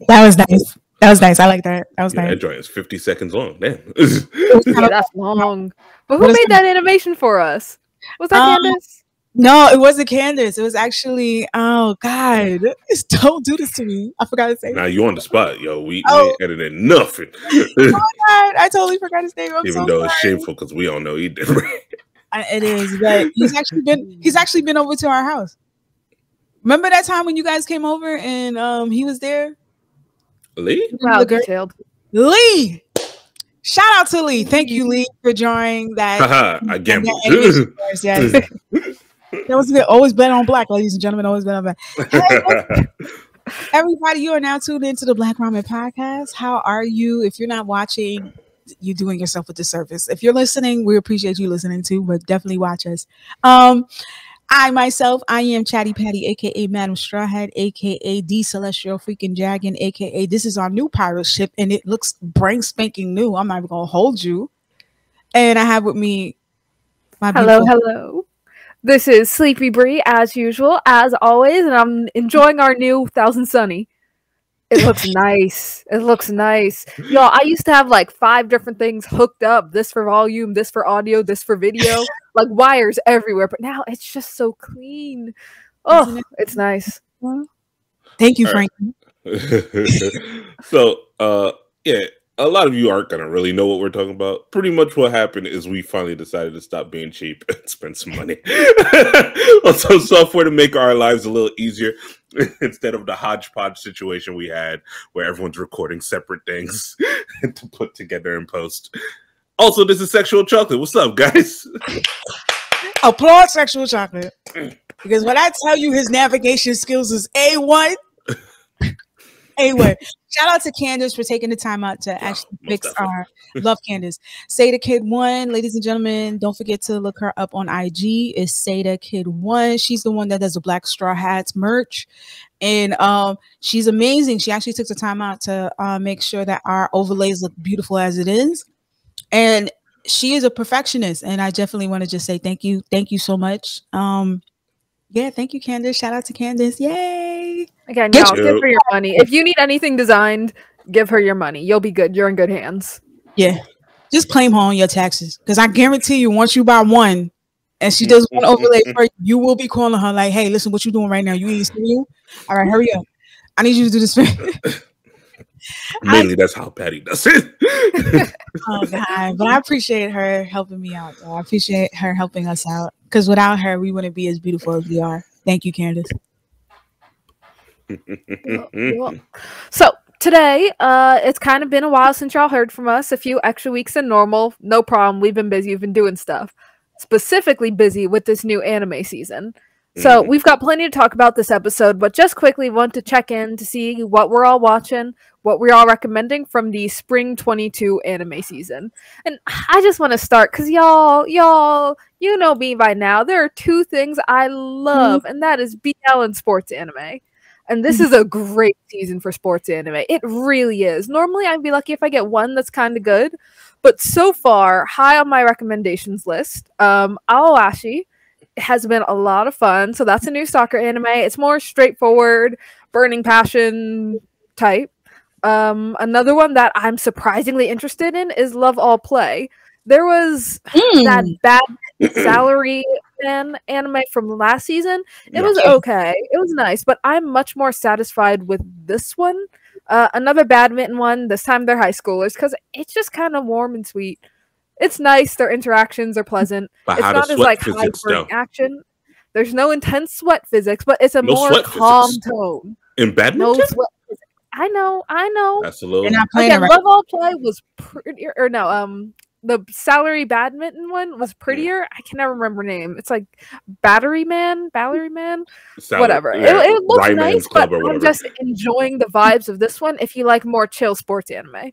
That was nice. That was nice. I like that. That was nice. That joint is 50 seconds long. Damn. Yeah, that's long. But who made that animation for us? Was that Candace? No, it wasn't Candace. It was actually, oh God, don't do this to me. I forgot to say. Now you on the spot, yo. We edited nothing. Oh my God, I totally forgot his name. Even though it's shameful because we all know he did. It is, but he's actually been over to our house. Remember that time when you guys came over and he was there? Lee? Wow, detailed. Lee! Shout out to Lee. Thank you, Lee, for drawing that. I gambled. Yes. That was always been on black, ladies and gentlemen. Always been on black. Hey, everybody, you are now tuned into the Black Ramen Podcast. How are you? If you're not watching, you're doing yourself a disservice. If you're listening, we appreciate you listening too, but definitely watch us. I am Chatty Patty, aka Madam Strawhead, aka the Celestial Freaking Dragon, aka this is our new pirate ship, and it looks brain spanking new. I'm not even gonna hold you. And I have with me my hello. This is Sleepy Bree, as usual, as always, and I'm enjoying our new Thousand Sunny. It looks nice. It looks nice. Y'all, I used to have like 5 different things hooked up. This for volume, this for audio, this for video. Like wires everywhere. But now it's just so clean. Oh, it's nice. Thank you, Frank. So, yeah, a lot of you aren't going to really know what we're talking about. Pretty much what happened is we finally decided to stop being cheap and spend some money on some software to make our lives a little easier instead of the hodgepodge situation we had where everyone's recording separate things to put together in post. Also, this is Sexual Chocolate. What's up, guys? Applaud Sexual Chocolate. Because when I tell you his navigation skills is A1, A1. Shout out to Candace for taking the time out to actually fix our love Candace. Say the Kid 1, ladies and gentlemen, don't forget to look her up on IG. It's Say the Kid 1. She's the one that does the Black Straw Hats merch. And she's amazing. She actually took the time out to make sure that our overlays look beautiful as it is. And she is a perfectionist. And I definitely want to just say thank you. Thank you so much. Yeah, thank you, Candace. Shout out to Candace. Yay. Again, y'all, give her your money. If you need anything designed, give her your money. You'll be good. You're in good hands. Yeah. Just claim her on your taxes. Because I guarantee you, once you buy one and she does one overlay for you, you will be calling her like, hey, listen, what you doing right now? You need to see you? All right, hurry up. I need you to do this. Mainly, that's how Patty does it. Oh, God. But I appreciate her helping me out. Though. I appreciate her helping us out. Because without her, we wouldn't be as beautiful as we are. Thank you, Candace. So today, it's kind of been a while since y'all heard from us. A few extra weeks than normal. No problem. We've been busy. We've been doing stuff. Specifically busy with this new anime season. So we've got plenty to talk about this episode, but just quickly want to check in to see what we're all watching, what we're all recommending from the Spring 22 anime season. And I just want to start because y'all, you know me by now. There are 2 things I love, and that is BL and sports anime. And this is a great season for sports anime. It really is. Normally, I'd be lucky if I get one that's kind of good. But so far, high on my recommendations list, Aoashi has been a lot of fun. So that's a new soccer anime. It's more straightforward, burning passion type. Another one that I'm surprisingly interested in is Love All Play. There was that bad salary man anime from last season. It was okay. It was nice, but I'm much more satisfied with this one. Another badminton one. This time they're high schoolers because it's just kind of warm and sweet. It's nice. Their interactions are pleasant. But it's not as like high burning action. There's no intense sweat physics, but it's a more calm tone. In badminton? No sweat physics. I know. That's a little. You're not playing Love All Play was prettier, or no, the salary badminton one was prettier. I can never remember the name. It's like Ballery Man, whatever. Yeah, it looks nice, but I'm just enjoying the vibes of this one. If you like more chill sports anime.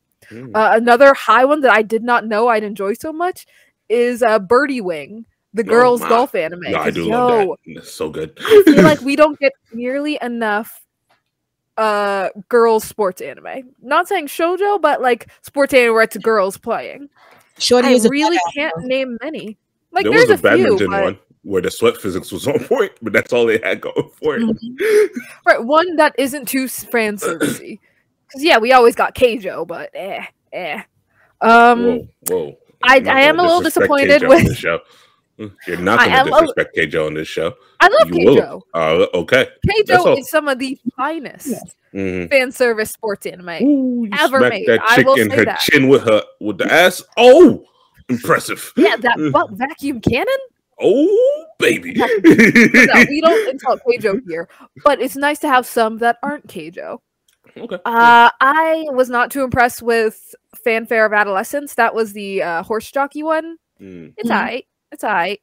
Another high one that I did not know I'd enjoy so much is Birdie Wing, the girls' golf anime. No, I do love that. It's so good. I feel like we don't get nearly enough girls' sports anime. Not saying shoujo, but like sports anime where it's girls playing. I really can't name many. Like there there's was a badminton few, one where the sweat physics was on point, but that's all they had going for it. Right, one that isn't too fan servicey. Because yeah, we always got Keijo, but Whoa! I am a little disappointed with this show. You're not going to disrespect Keijo on this show. I love Keijo. Okay. Keijo is some of the finest fan service sports anime ever made. That I chick will in say her that. chin with the ass. Oh, impressive. Yeah, that butt vacuum cannon. Oh, baby. No, we don't insult Keijo here, but it's nice to have some that aren't Keijo. Okay. I was not too impressed with Fanfare of Adolescence. That was the horse jockey one. It's alright. It's alright.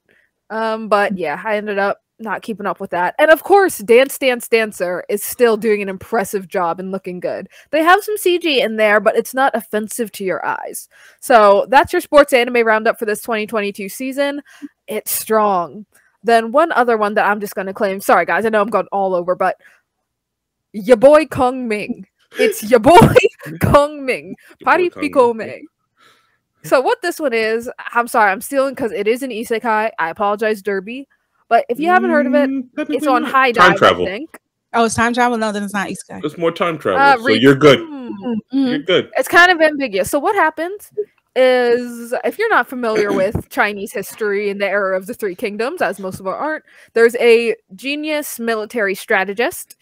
But yeah, I ended up not keeping up with that. And of course, Dance Dance Dancer is still doing an impressive job and looking good. They have some CG in there, but it's not offensive to your eyes. So that's your sports anime roundup for this 2022 season. It's strong. Then one other one that I'm just going to claim. Sorry, guys. I know I'm going all over, but your boy Kong Ming. It's your boy Kong Ming. Pari Pico Me. So what this one is, I'm sorry, I'm stealing because it is an isekai. I apologize, Derby. But if you haven't heard of it, it's on High Dive, I think. Oh, it's time travel? No, then it's not isekai. It's more time travel, so you're good. You're good. It's kind of ambiguous. So what happens is, if you're not familiar with Chinese history in the era of the Three Kingdoms, as most of us aren't, there's a genius military strategist.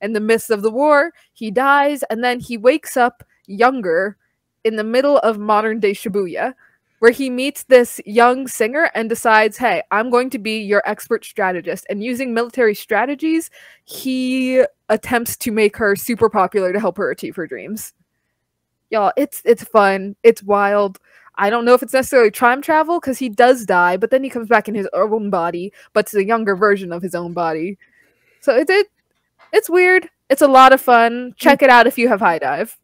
In the midst of the war, he dies, and then he wakes up younger in the middle of modern-day Shibuya, where he meets this young singer and decides, hey, I'm going to be your expert strategist. And using military strategies, he attempts to make her super popular to help her achieve her dreams. Y'all, it's fun. It's wild. I don't know if it's necessarily time travel, because he does die, but then he comes back in his own body, but it's a younger version of his own body. So it's weird. It's a lot of fun. Check it out if you have High Dive.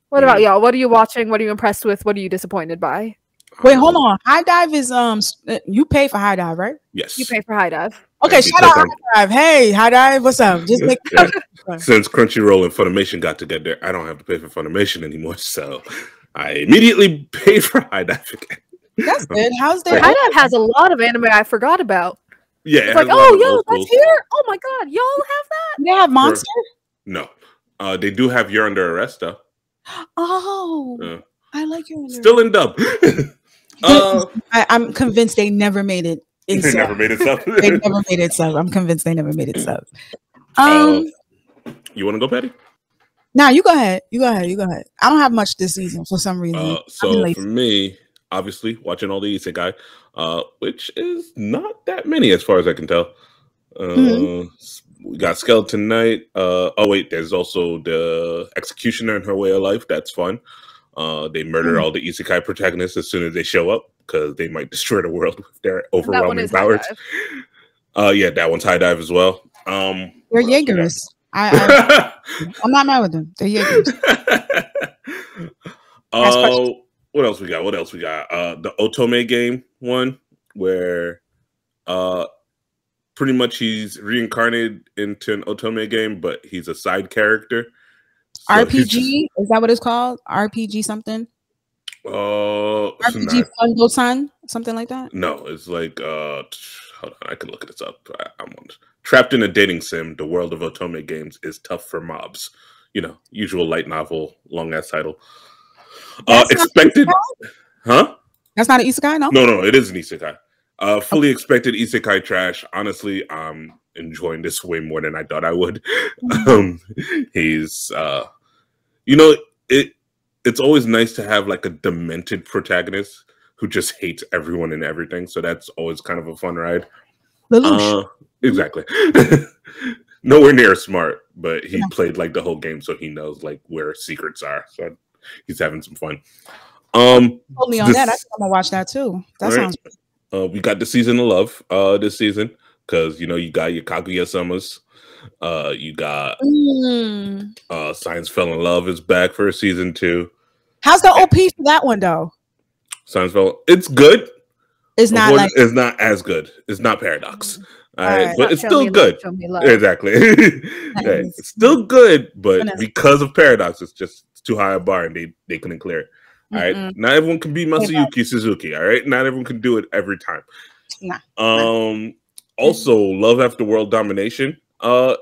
What about y'all? What are you watching? What are you impressed with? What are you disappointed by? Wait, hold on. High Dive is you pay for High Dive, right? Yes. You pay for High Dive. Okay, shout out High Dive. Hey, High Dive, what's up? Just make Since Crunchyroll and Funimation got together, I don't have to pay for Funimation anymore, so I immediately pay for High Dive again. That's good. How's that? High Dive has a lot of anime I forgot about. Yeah, it's like, oh, yo, that's here. Oh my god, y'all have that? They have Monster? No, they do have You're Under Arrest though. Oh, I like You're Under Still in dub. I'm convinced they never made it. They never made it sub. They never made it sub. I'm convinced they never made it sub. You want to go, Patty? Nah, you go ahead. You go ahead. I don't have much this season for some reason. So for me, obviously, watching all the isekai, which is not that many as far as I can tell. We got Skeleton Knight. There's also the Executioner in Her Way of Life. That's fun. They murder all the isekai protagonists as soon as they show up because they might destroy the world with their overwhelming powers. Yeah, that one's High Dive as well. They're Jaegers. I'm not mad with them. They're Jaegers. What else we got? The Otome game one where pretty much he's reincarnated into an Otome game, but he's a side character. So RPG? Is that what it's called? RPG something? RPG Fundo-san? Something like that? No, it's like hold on, I can look this up. I'm on Trapped in a Dating Sim, the world of Otome games is tough for mobs. You know, usual light novel, long ass title. Expected, huh? That's not an isekai, no? No, it is an isekai. Fully expected isekai trash. Honestly, I'm enjoying this way more than I thought I would. He's, it's always nice to have like a demented protagonist who just hates everyone and everything. So that's always kind of a fun ride. Exactly. Nowhere near smart, but he played like the whole game, so he knows like where secrets are. So he's having some fun. Told me on that. I think I'm gonna watch that too. That sounds good. We got the Season of Love this season because you got your Kaguya Summers. You got Science Fell in Love is back for season 2. How's the OP for that one though? Science Fell. It's good. It's not it's not as good. It's not Paradox. All right, but it's still good. Exactly. It's still good, but because of Paradox, it's too high a bar, and they couldn't clear it. All right, not everyone can be Masayuki Suzuki. All right, not everyone can do it every time. Also, Love After World Domination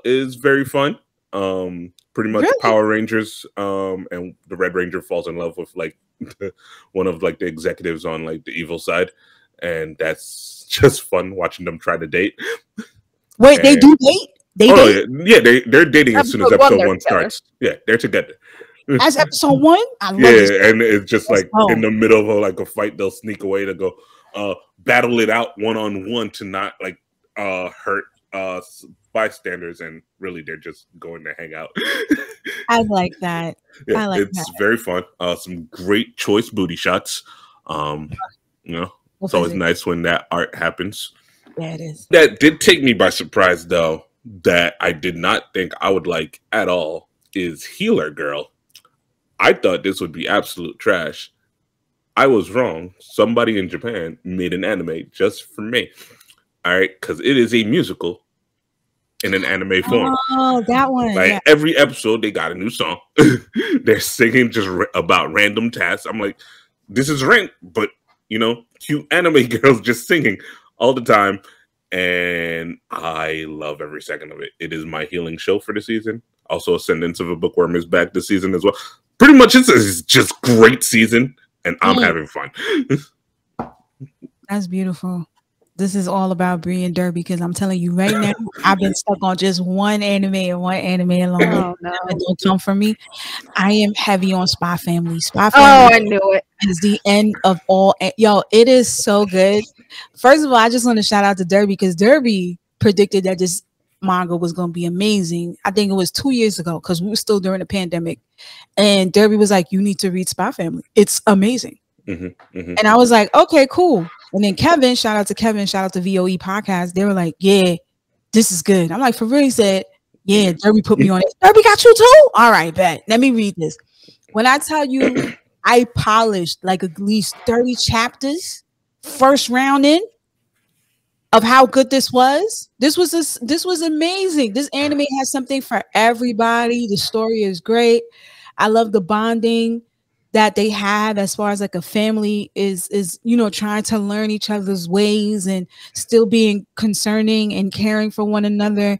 is very fun. Pretty much Really? Power Rangers, and the Red Ranger falls in love with like one of like the executives on like the evil side, and that's just fun watching them try to date. Wait, they do date? They date? Yeah, they're dating as soon as episode one starts. Yeah, they're together. As episode 1? I love this. And it's just like in the middle of like a fight, they'll sneak away to go battle it out one-on-one to not like hurt bystanders, and really they're just going to hang out. I like that. Yeah, I like it's that. very fun. Some great choice booty shots. You know, it's always nice when that art happens. Yeah, it is. That did take me by surprise, though, that I did not think I would like at all, is Healer Girl. I thought this would be absolute trash. I was wrong. Somebody in Japan made an anime just for me. All right, because it is a musical in an anime form. Oh, that one. Like every episode, they got a new song. They're singing just about random tasks. I'm like, this is rank, but you know, cute anime girls just singing all the time. And I love every second of it. It is my healing show for the season. Also, Ascendance of a Bookworm is back this season as well. Pretty much, it's just great season, and I'm having fun. That's beautiful. This is all about Bree and Derby, because I'm telling you right now, I've been stuck on just one anime and one anime alone. Oh, no. Don't come for me. I am heavy on Spy Family. Spy Family. Oh, I knew it. Is the end of all. Yo, it is so good. First of all, I just want to shout out to Derby, because Derby predicted that this manga was going to be amazing. I think it was 2 years ago, because we were still during the pandemic. And Derby was like, you need to read Spy Family. It's amazing. And I was like, okay, cool. And then Kevin, shout out to VOE Podcast. They were like, yeah, this is good. I'm like, for real? He said, yeah, Derby put me on it. Derby got you too? All right, bet. Let me read this. When I tell you, I polished like at least 30 chapters first round in of how good this was. This was amazing. This anime has something for everybody. The story is great. I love the bonding that they have as far as like a family is, you know, trying to learn each other's ways and still being concerning and caring for one another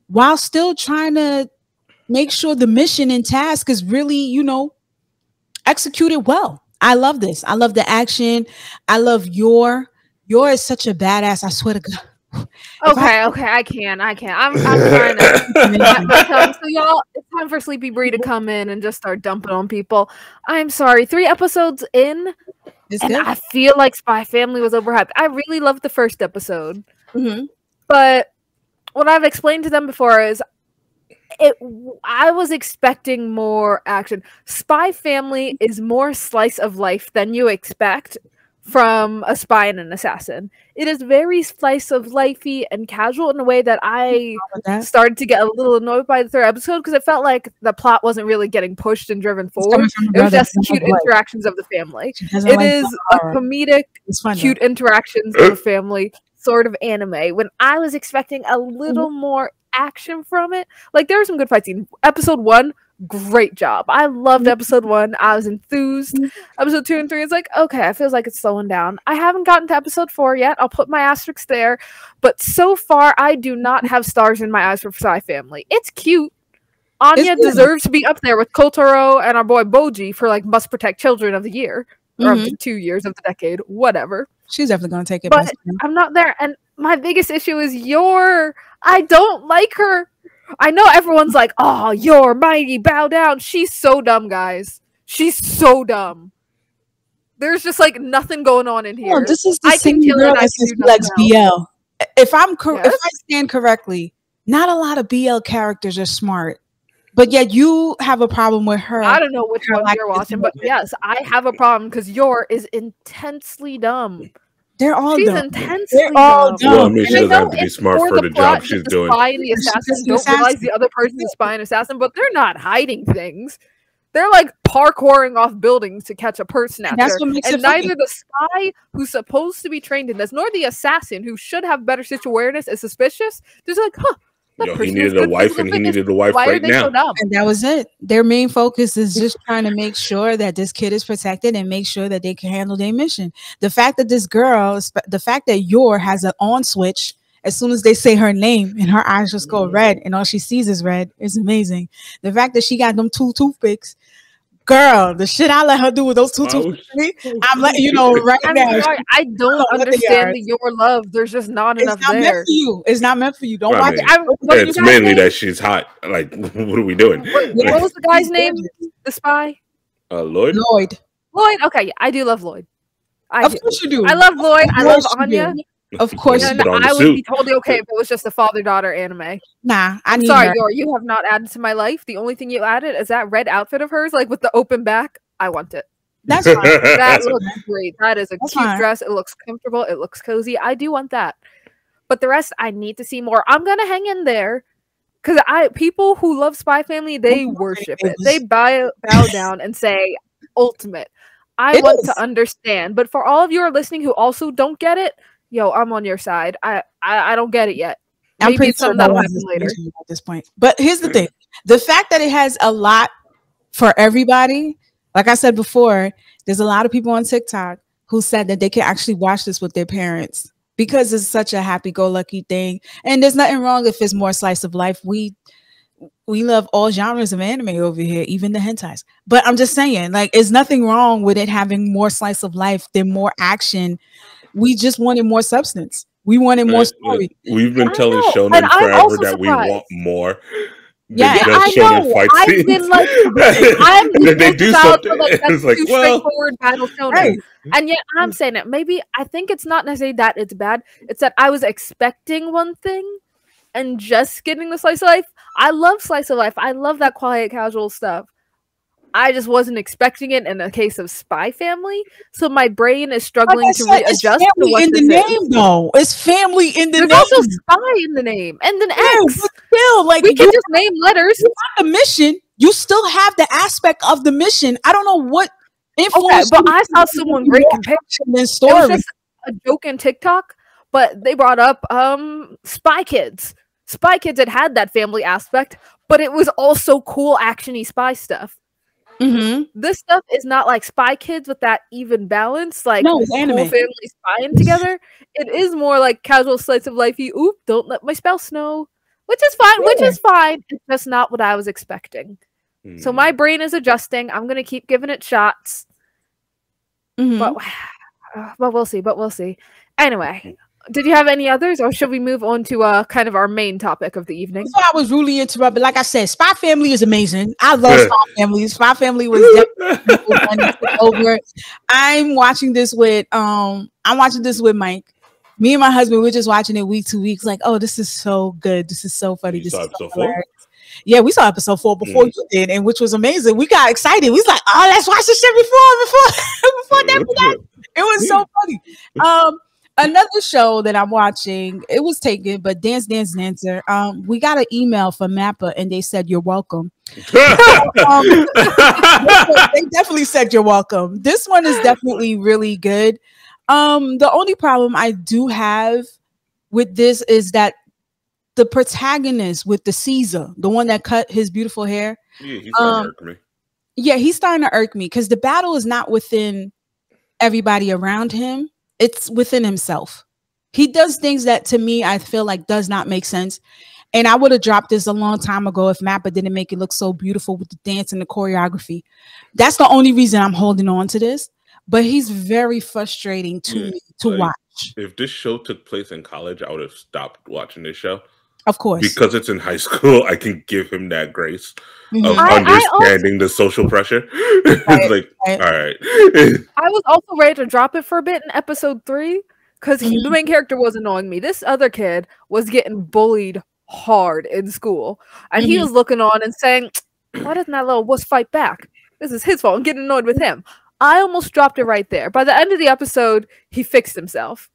while still trying to make sure the mission and task is really, you know, executed well. I love this. I love the action. I love Yor is such a badass. I swear to God. Okay, I can. I'm trying to. So y'all, it's time for Sleepy Bree to come in and just start dumping on people. I'm sorry, 3 episodes in, and I feel like Spy Family was overhyped. I really loved the first episode, but what I've explained to them before is, I was expecting more action. Spy Family is more slice of life than you expect from a spy and an assassin. It is very slice of lifey and casual in a way that I started to get a little annoyed by the 3rd episode, because it felt like the plot wasn't really getting pushed and driven forward. It was just cute interactions of the family. It is a comedic, cute interactions of the family sort of anime. When I was expecting a little more action from it, like there were some good fight scenes. Episode 1, great job. I loved episode 1. I was enthused. Episode 2 and 3 is like, okay, it feels like it's slowing down. I haven't gotten to episode 4 yet. I'll put my asterisk there. But so far, I do not have stars in my eyes for Spy Family. It's cute. Anya deserves to be up there with Kotaro and our boy Boji for like Must Protect Children of the Year. Or of the 2 years of the decade. Whatever. She's definitely going to take it. But I'm not there. And my biggest issue is Yor. I don't like her. I know everyone's like, oh, Yor, mighty, bow down. She's so dumb, guys. She's so dumb. There's just like nothing going on in here. No, this is the same girl that says she likes BL. If I stand correctly, not a lot of BL characters are smart, but yet you have a problem with her. I don't know which one you're watching, but yes, I have a problem because Yor is intensely dumb. They're all she's dumb. intensely dumb. Well, I mean, she doesn't have to be smart for the job she's doing. The spy and the assassin don't realize the other person's a spy and assassin, but they're not hiding things. They're like parkouring off buildings to catch a purse snatcher. That's what makes and it neither funny. the spy who's supposed to be trained in this, nor the assassin who should have better situation awareness is suspicious. There's like, huh. Yo, he needed a wife, and he needed a wife right now. And that was it. Their main focus is just trying to make sure that this kid is protected and make sure that they can handle their mission. The fact that this girl, the fact that Yor has an on switch as soon as they say her name and her eyes just go red and all she sees is red, it's amazing. The fact that she got them 2 toothpicks, girl, the shit I let her do with those 2 toothpicks, I'm letting you know right now. Sorry, I don't understand your love. There's just not enough there. Meant for you. It's not meant for you. Don't watch it. It's mainly that she's hot. Like, what are we doing? What was the guy's name? The spy? Lloyd. Lloyd. Okay, I do love Lloyd. Of course you do. I love Lloyd. I love Anya. Of course, and I would be totally okay if it was just a father-daughter anime. Nah, I'm sorry, Yor, you have not added to my life. The only thing you added is that red outfit of hers, like with the open back. I want it. That's fine. That looks great. That is a cute dress. It looks comfortable. It looks cozy. I do want that. But the rest, I need to see more. I'm gonna hang in there because people who love Spy Family, they worship it. They bow down and say ultimate. I want to understand, but for all of you who are listening who also don't get it, yo, I'm on your side. I don't get it yet. I'm pretty sure that'll happen later at this point. But here's the thing: the fact that it has a lot for everybody. Like I said before, there's a lot of people on TikTok who said that they can actually watch this with their parents because it's such a happy-go-lucky thing, and there's nothing wrong if it's more slice of life. We love all genres of anime over here, even the hentais. But I'm just saying, like, there's nothing wrong with it having more slice of life than more action. We just wanted more substance. We wanted more story. We've been telling Shonen forever that we want more. Yeah, I know. I've been like, they do something. It's like, well, straightforward battle shonen. Right. And yet I'm saying it. Maybe I think it's not necessarily that it's bad. It's that I was expecting one thing and just getting the slice of life. I love slice of life. I love that quiet, casual stuff. I just wasn't expecting it in a case of Spy Family, so my brain is struggling to readjust. It's family in the name, though. It's family in the name. There's also Spy in the name, and then X. But still, like, we can just name letters. On the mission, you still have the aspect of the mission. I don't know what influence. Okay, but I saw someone great comparison. It was just a joke in TikTok, but they brought up Spy Kids. Spy Kids had that family aspect, but it was also cool, actiony spy stuff. This stuff is not like Spy Kids with that even balance, like no, it's anime. Cool family spying together. It is more like casual slice of lifey. Oop, don't let my spouse know, which is fine. Yeah. Which is fine. It's just not what I was expecting. So my brain is adjusting. I'm gonna keep giving it shots, but we'll see. But we'll see. Anyway. Did you have any others, or should we move on to kind of our main topic of the evening? So I was really interrupted. Like I said, Spy Family is amazing. I love Spy Family. Spy Family was definitely over. I'm watching this with Mike. Me and my husband, we're just watching it week to week. Like, oh, this is so good. This is so funny. This is so hilarious. Yeah, we saw episode 4 before you did, and which was amazing. We got excited. We was like, oh, let's watch this shit before that. It was so funny. Another show that I'm watching, it was taken, but Dance Dancer. We got an email from Mappa and they said you're welcome. They definitely said you're welcome. This one is definitely really good. The only problem I do have with this is that the protagonist with the Caesar, the one that cut his beautiful hair, he's starting to irk me. Yeah, he's starting to irk me because the battle is not within everybody around him. It's within himself. He does things that to me, I feel like does not make sense. And I would have dropped this a long time ago if Mappa didn't make it look so beautiful with the dance and the choreography. That's the only reason I'm holding on to this. But he's very frustrating to me to watch. If this show took place in college, I would have stopped watching this show. Of course. Because it's in high school, I can give him that grace of understanding the social pressure. It's like, all right. I was also ready to drop it for a bit in episode 3 because the main character was annoying me. This other kid was getting bullied hard in school. And he was looking on and saying, why doesn't that little wuss fight back? This is his fault. I'm getting annoyed with him. I almost dropped it right there. By the end of the episode, he fixed himself.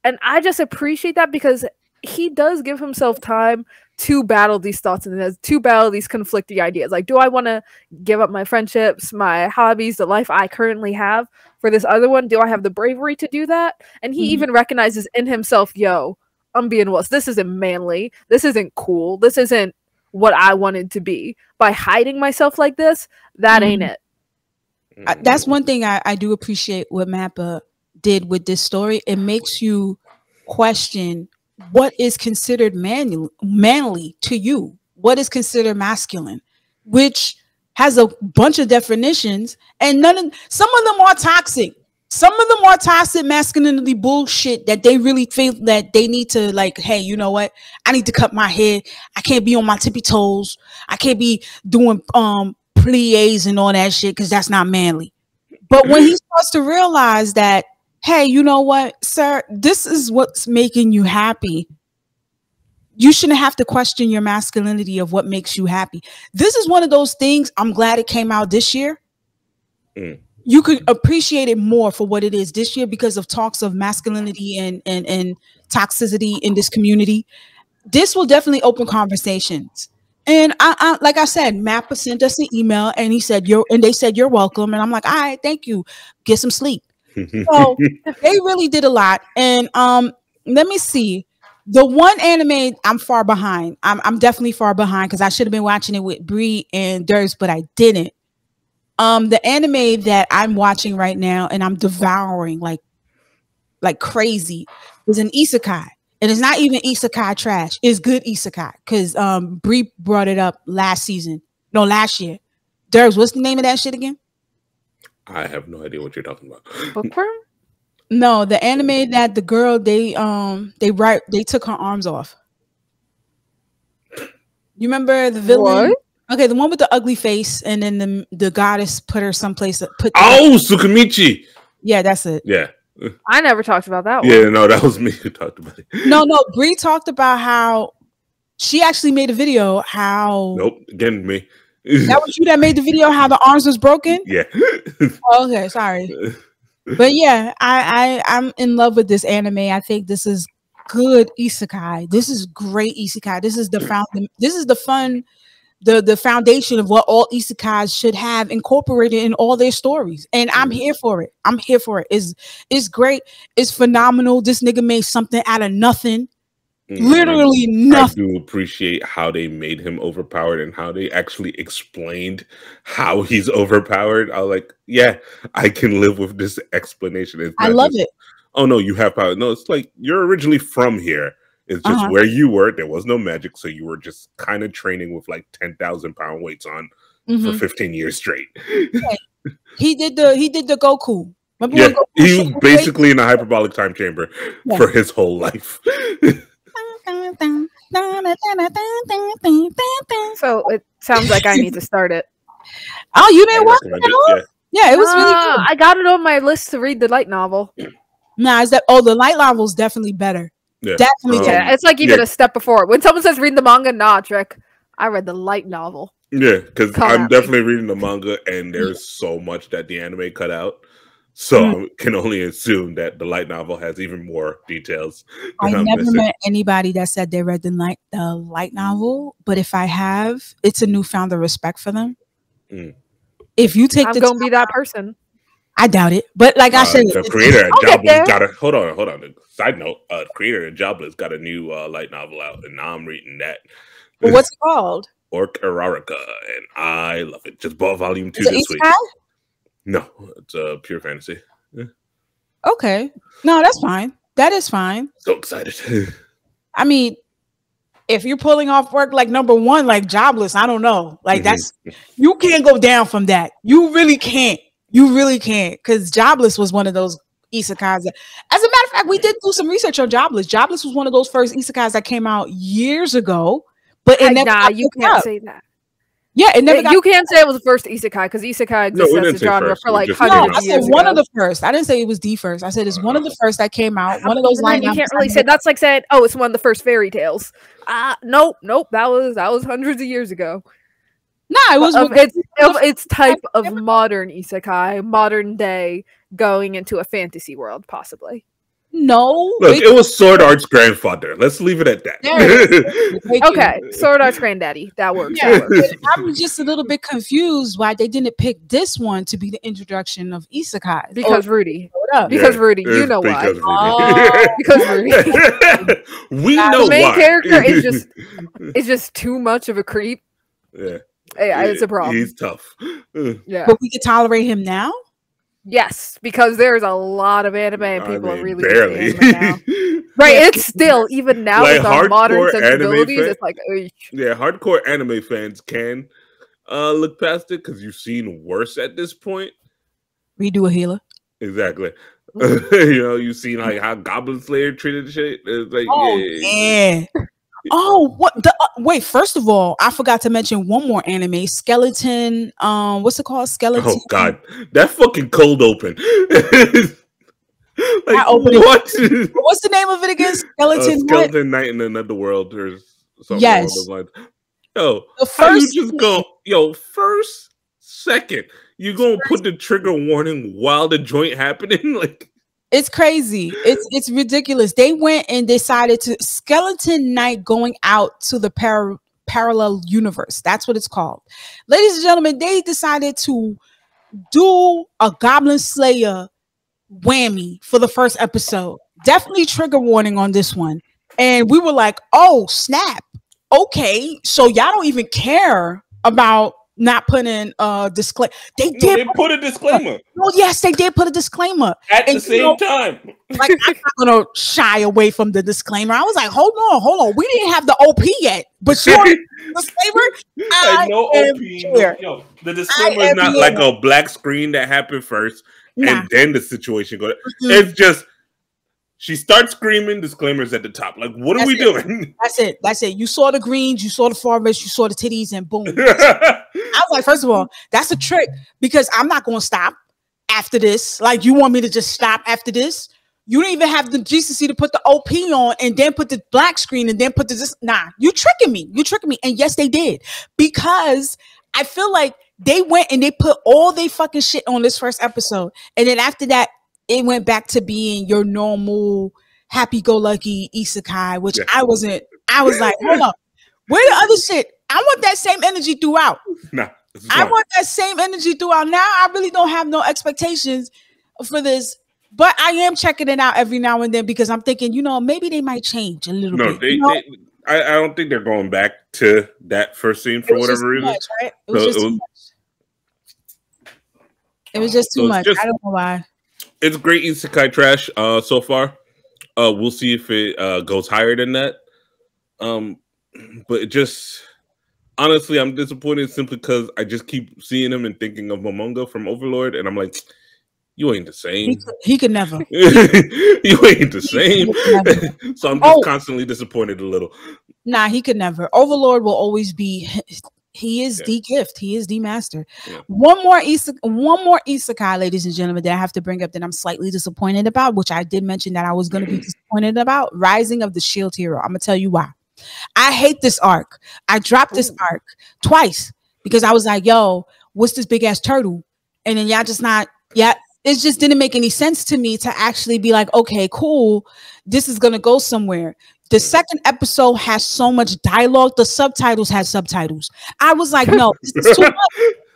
And I just appreciate that because he does give himself time to battle these thoughts and to battle these conflicting ideas. Like, do I want to give up my friendships, my hobbies, the life I currently have for this other one? Do I have the bravery to do that? And he even recognizes in himself, yo, I'm being wuss. This isn't manly. This isn't cool. This isn't what I wanted to be. By hiding myself like this, that ain't it. That's one thing I do appreciate what Mappa did with this story. It makes you question what is considered manly to you, what is considered masculine, which has a bunch of definitions, and some of them are toxic. Some of them are toxic masculinity bullshit that they really feel that they need to, like, hey, you know what? I need to cut my hair. I can't be on my tippy toes. I can't be doing plies and all that shit because that's not manly. But when he starts to realize that, hey, you know what, sir, this is what's making you happy, you shouldn't have to question your masculinity of what makes you happy. This is one of those things. I'm glad it came out this year. You could appreciate it more for what it is this year because of talks of masculinity and toxicity in this community. This will definitely open conversations. And I like I said, Mappa sent us an email and they said you're welcome. And I'm like, all right, thank you. Get some sleep. So they really did a lot. And let me see. The one anime I'm far behind. I'm definitely far behind because I should have been watching it with Bree and Durs, but I didn't. The anime that I'm watching right now and I'm devouring like crazy is an isekai. And it's not even isekai trash. It's good isekai because Bree brought it up last year. Durs, what's the name of that shit again? I have no idea what you're talking about. Bookworm? No, the anime that the girl they took her arms off. You remember the villain? What? Okay, the one with the ugly face, and then the goddess put her someplace. Tsukimichi. Yeah, that's it. Yeah, I never talked about that one. Yeah, no, that was me who talked about it. No, Bree talked about how she actually made a video. How? Nope, again me. That was you that made the video. How the arms was broken. Yeah. Oh, okay, sorry. But yeah, I'm in love with this anime. I think this is good isekai. This is great isekai. This is the foundation of what all isekais should have incorporated in all their stories. And I'm here for it. It's great. It's phenomenal. This nigga made something out of nothing. Literally nothing. I do appreciate how they made him overpowered and how they actually explained how he's overpowered. I was like, yeah, I can live with this explanation. I love it. Oh no, you have power. No, it's like you're originally from here. It's just where you were. There was no magic, so you were just kind of training with like 10,000-pound weights on for 15 years straight. Yeah. He did the Goku. Remember yeah, he was basically in a hyperbolic time chamber for his whole life. So it sounds like I need to start it. Oh, you didn't watch it at all? Yeah, it was really good. I got it on my list to read the light novel. Nah, the light novel is definitely better. Yeah. Definitely. It's like even a step before it. When someone says read the manga, nah, Trek. I read the light novel. Yeah, because I'm definitely reading the manga, and there's so much that the anime cut out. So I can only assume that the light novel has even more details. I never met anybody that said they read the light novel, but if I have, it's a newfound respect for them. If you take, I'm gonna be that person. I doubt it, but like I said, the creator of Jobless got a hold on. Side note: creator of Jobless got a new light novel out, and now I'm reading that. Well, what's it called? Orc Erarica, and I love it. Just bought volume 2 this week. No, it's a pure fantasy. Yeah. Okay, no, that's fine. That is fine. So excited. I mean, if you're pulling off work like number one, like Jobless, I don't know. Like that's you can't go down from that. You really can't. You really can't, because Jobless was one of those isekais. As a matter of fact, we did do some research on Jobless. Jobless was one of those first isekais that came out years ago, but it never you can't say that. Yeah, it never. You can't say it was the first isekai because isekai exists as a genre for like hundreds of years. I said one of the first. I didn't say it was the first. I said it's one of the first that came out. One of those lines. You can't really say that's like saying, oh, it's one of the first fairy tales. Nope. That was hundreds of years ago. No, it was its type of modern isekai, modern day, going into a fantasy world, possibly. No, look, it was Sword Art's grandfather. Let's leave it at that. Okay, Sword Art's granddaddy. That works. Yeah. That works. I'm just a little bit confused why they didn't pick this one to be the introduction of isekai. Because Rudy. Because Rudy, you know why? Because Rudy. We know the main why. character is just too much of a creep. Yeah. Yeah, it's a problem. He's tough. Yeah, but we can tolerate him now. Yes, because there's a lot of anime and people are really barely. into anime now. Right, it's still, even now Like, with our modern hardcore sensibilities, anime it's like, yeah, hardcore anime fans can look past it because you've seen worse at this point. Redo a healer. Exactly. You know, you've seen like how Goblin Slayer treated shit. It's like, yeah. Oh, what the wait, first of all, I forgot to mention one more anime, Skeleton. What's it called? Skeleton. Oh god, that fucking cold open. Like, opening. what? What's the name of it again? Skeleton. Skeleton Night in Another World or something yes. along those lines. Yo, the how you just go? Yo, first second, you gonna put the trigger warning while the joint happening? Like, it's crazy. It's ridiculous. They went and decided to Skeleton Night going out to the parallel universe. That's what it's called. Ladies and gentlemen, they decided to do a Goblin Slayer whammy for the first episode. Definitely trigger warning on this one. And we were like, oh, snap. Okay, so y'all don't even care about not putting a disclaimer. They put a disclaimer. Oh, yes, they did put a disclaimer. At the same time. Like, I'm not going to shy away from the disclaimer. I was like, hold on. We didn't have the OP yet. But you're disclaimer? Like, no OP. Yo, the disclaimer is not like a black screen that happened first and then the situation goes. It's just, she starts screaming, disclaimers at the top. Like, what are we doing? That's it. You saw the greens, you saw the forest, you saw the titties, and boom. I was like, first of all, that's a trick because I'm not going to stop after this. Like, you want me to just stop after this? You don't even have the decency to put the OP on and then put the black screen and then put this. Nah, you tricking me. And yes, they did. Because I feel like they went and they put all they fucking shit on this first episode. And then after that, it went back to being your normal happy-go-lucky isekai, which I wasn't. I was like, hold up, where the other shit? I want that same energy throughout. Nah, I want that same energy throughout. Now I really don't have no expectations for this, but I am checking it out every now and then because I'm thinking, maybe they might change a little bit. I don't think they're going back to that first scene for whatever reason. Much, right? It was just too much. It was just too much. I don't know why. It's great isekai trash so far. We'll see if it goes higher than that. But it just, honestly, I'm disappointed simply because I just keep seeing him and thinking of Momonga from Overlord, and I'm like, you ain't the same. He could never. You ain't the same. So I'm just constantly disappointed a little. Nah, he could never. Overlord will always be. He is the gift. He is the master. Yeah. One more isekai, ladies and gentlemen, that I have to bring up that I'm slightly disappointed about, which I did mention that I was going to be disappointed about. Rising of the Shield Hero. I'm going to tell you why. I hate this arc. I dropped this arc twice because I was like, yo, what's this big ass turtle? And then y'all just not, it just didn't make any sense to me to actually be like, okay, cool. This is going to go somewhere. The second episode has so much dialogue. The subtitles had subtitles. I was like, no, this is too much.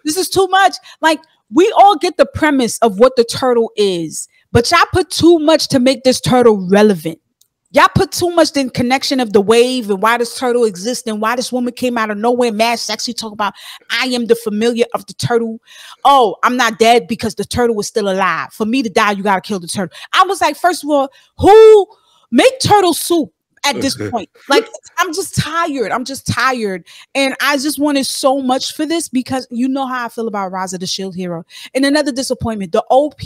This is too much. Like, we all get the premise of what the turtle is, but y'all put too much to make this turtle relevant. Y'all put too much in connection of the wave and why this turtle exists and why this woman came out of nowhere mad sexy talk about I am the familiar of the turtle. Oh, I'm not dead because the turtle was still alive. For me to die, you got to kill the turtle. I was like, first of all, who make turtle soup? At this point, like, I'm just tired. And I just wanted so much for this because you know how I feel about Rise of the Shield Hero. And another disappointment, the OP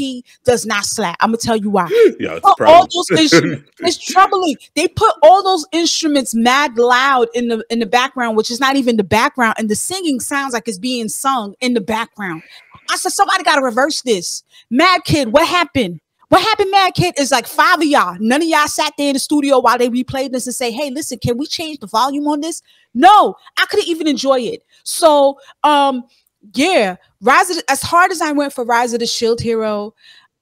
does not slap. I'm gonna tell you why. Yeah, all those instruments, it's troubling. They put all those instruments mad loud in the background, which is not even the background, and the singing sounds like it's being sung in the background. I said, somebody got to reverse this. Mad Kid, what happened? What happened, Mad Kid, is like 5 of y'all. None of y'all sat there in the studio while they replayed this and say, hey, listen, can we change the volume on this? No, I couldn't even enjoy it. So, as hard as I went for Rise of the Shield Hero,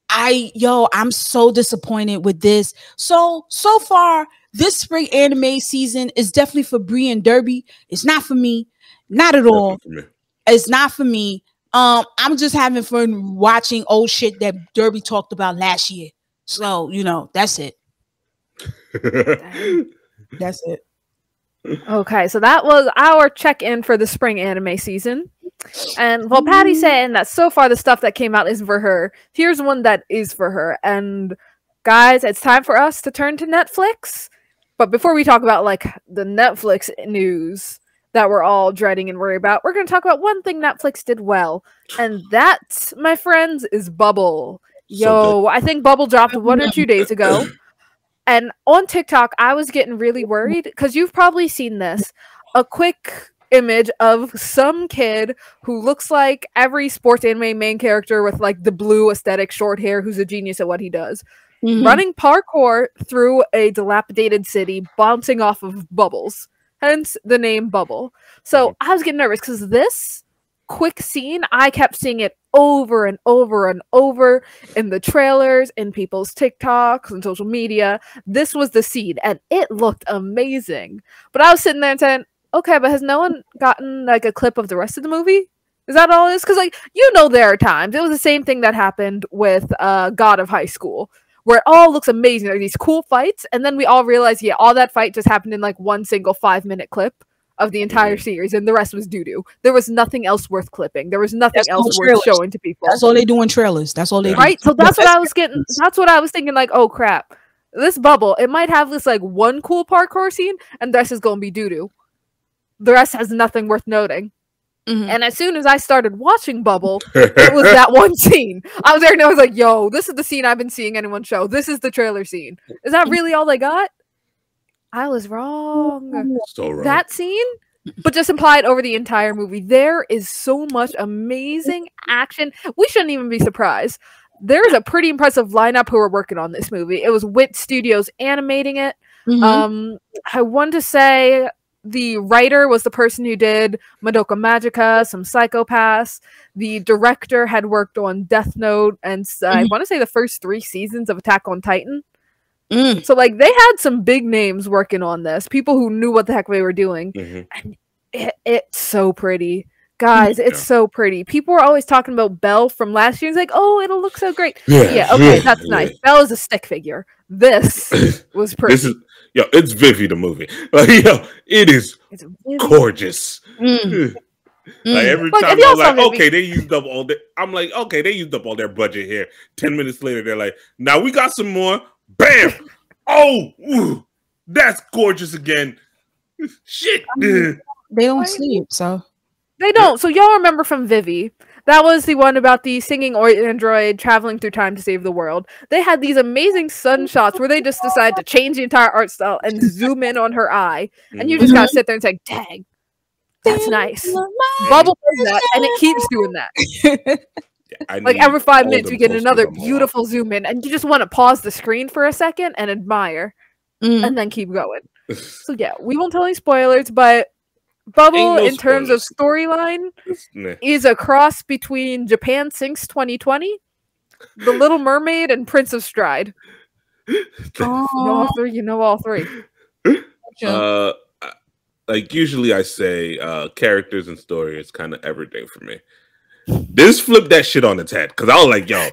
I'm so disappointed with this. So far, this spring anime season is definitely for Bree and Derby. It's not for me. Not at all. It's not for me. I'm just having fun watching old shit that Derby talked about last year. So, that's it. That's it. Okay, so that was our check-in for the spring anime season. And while Patty's saying that so far the stuff that came out isn't for her, here's one that is for her. And guys, it's time for us to turn to Netflix. But before we talk about like the Netflix news that we're all dreading and worried about, we're going to talk about one thing Netflix did well. And that, my friends, is Bubble. Yo, I think Bubble dropped 1 or 2 days ago. And on TikTok, I was getting really worried because you've probably seen this. A quick image of some kid who looks like every sports anime main character with like the blue aesthetic short hair who's a genius at what he does. Running parkour through a dilapidated city, bouncing off of bubbles. Hence the name Bubble. So I was getting nervous because this quick scene, I kept seeing it over and over and over in the trailers, in people's TikToks and social media. This was the scene, and it looked amazing. But I was sitting there and saying, okay, but has no one gotten like a clip of the rest of the movie? Is that all it is? Because like, you know, there are times. It was the same thing that happened with God of High School, where it all looks amazing. There are these cool fights, and then we all realize, yeah, all that fight just happened in like one single 5-minute clip of the entire series, and the rest was doo-doo. There was nothing else worth clipping. There was nothing else worth showing to people. That's all they do in trailers. That's all they do. Right? So that's what I was getting. That's what I was thinking, like, oh crap. This Bubble, it might have this like one cool parkour scene, and the rest is gonna be doo-doo. The rest has nothing worth noting. And as soon as I started watching Bubble, it was that one scene. I was there and I was like, yo, this is the scene I've been seeing anyone show. This is the trailer scene. Is that really all they got? I was wrong. So wrong. That scene, but just implied over the entire movie. There is so much amazing action. We shouldn't even be surprised. There's a pretty impressive lineup who are working on this movie. It was Wit Studios animating it. I want to say the writer was the person who did Madoka Magica, some Psychopaths. The director had worked on Death Note and I want to say the first 3 seasons of Attack on Titan. So like they had some big names working on this, people who knew what the heck they were doing. And it's so pretty. Guys, it's so pretty. People were always talking about Belle from last year. It's like, oh, it'll look so great. Yeah, okay, that's nice. Belle is a stick figure. This was pretty. This is, yo, it's Vivi the movie. Like, yo, it is gorgeous. Like every time I'm like, okay, they used up all their. I'm like, okay, they used up all their budget here. 10 minutes later, they're like, now we got some more. Bam! Oh, ooh, that's gorgeous again. Shit. They don't sleep, so. They don't. So y'all remember from Vivi. That was the one about the singing android traveling through time to save the world. They had these amazing sun shots where they just decided to change the entire art style and zoom in on her eye. And you just gotta sit there and say, dang, that's nice. Bubble does that, and it keeps doing that. Like every 5 minutes we get another beautiful zoom in, and you just want to pause the screen for a second and admire, and then keep going. So yeah, we won't tell any spoilers, but Bubble, in terms of storyline, is a cross between Japan Sinks 2020, The Little Mermaid, and Prince of Stride. You know all three. Like usually I say characters and story is kind of everything for me. This flipped that shit on its head because I was like, yo,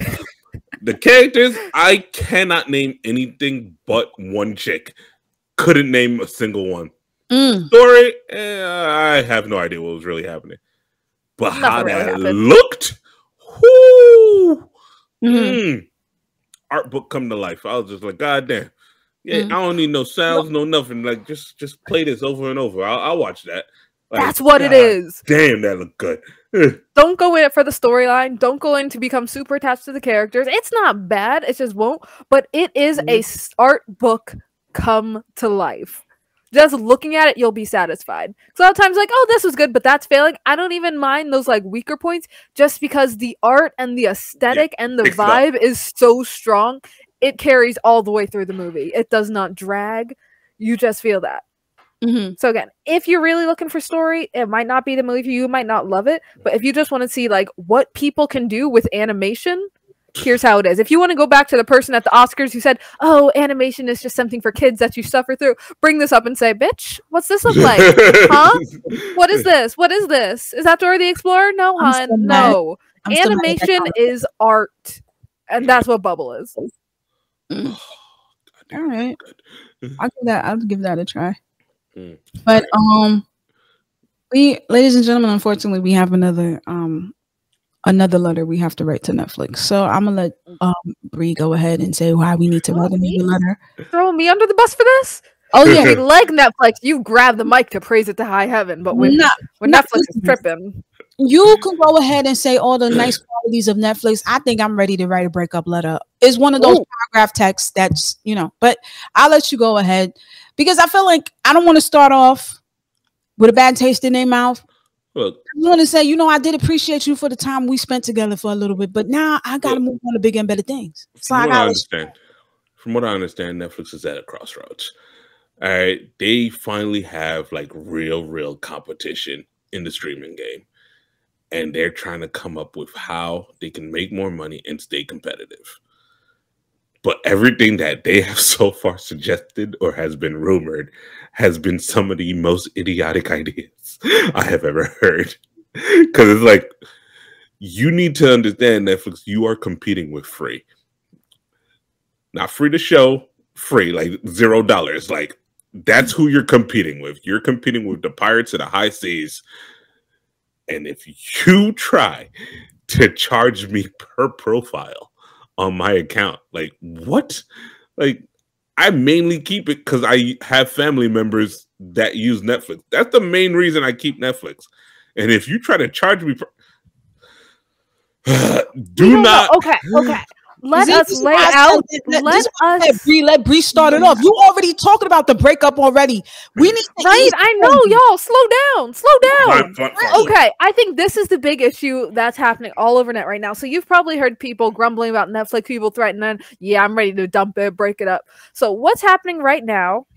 the characters, I cannot name anything but one chick. Couldn't name a single one. Story, I have no idea what was really happening. But how that looked, art book come to life. I was just like, God damn. Yeah, I don't need no sounds, no nothing. Like, just play this over and over. I'll watch that. Like, that's what it is. Damn, that looked good. Don't go in it for the storyline. Don't go in to become super attached to the characters. It's not bad. It just won't. But it is a art book come to life. Just looking at it, you'll be satisfied. So a lot of times, like, oh, this was good, but that's failing. I don't even mind those like weaker points, just because the art and the aesthetic and the vibe is so strong. It carries all the way through the movie. It does not drag. You just feel that. So again, if you're really looking for story, it might not be the movie for you. You might not love it, but if you just want to see like what people can do with animation, here's how it is. If you want to go back to the person at the Oscars who said, oh, animation is just something for kids that you suffer through, bring this up and say, bitch, what's this look like? Huh? What is this? What is this? Is that Dora the Explorer? No, hon. No. Animation is art. And that's what Bubble is. All right. I'll give that a try. But Ladies and gentlemen, unfortunately, we have another letter we have to write to Netflix. So I'm gonna let Bree go ahead and say why we need to write another letter. Throwing me under the bus for this? Oh yeah, I mean, like Netflix, you grab the mic to praise it to high heaven, but when Netflix is tripping, you can go ahead and say all the nice qualities of Netflix. I think I'm ready to write a breakup letter. It's one of those paragraph texts that's, but I'll let you go ahead because I feel like I don't want to start off with a bad taste in their mouth. Look, I want to say, I did appreciate you for the time we spent together for a little bit, but now I got to move on to bigger and better things. So from what I understand, Netflix is at a crossroads. All right, they finally have like real competition in the streaming game, and they're trying to come up with how they can make more money and stay competitive. But everything that they have so far suggested or has been rumored has been some of the most idiotic ideas I have ever heard. Because it's like, you need to understand, Netflix, you are competing with free. Not free to show, free, like $0. Like, that's who you're competing with. You're competing with the pirates of the high seas. And if you try to charge me per profile on my account, like, what? Like, I mainly keep it because I have family members that use Netflix. That's the main reason I keep Netflix. And if you try to charge me, do not. Okay. Let us lay out. Let Bree start it off. You already talking about the breakup already. We need to I know, y'all. Slow down. Okay, I think this is the big issue that's happening all over net right now. So you've probably heard people grumbling about Netflix, people threatening, yeah, I'm ready to dump it, break it up. So what's happening right now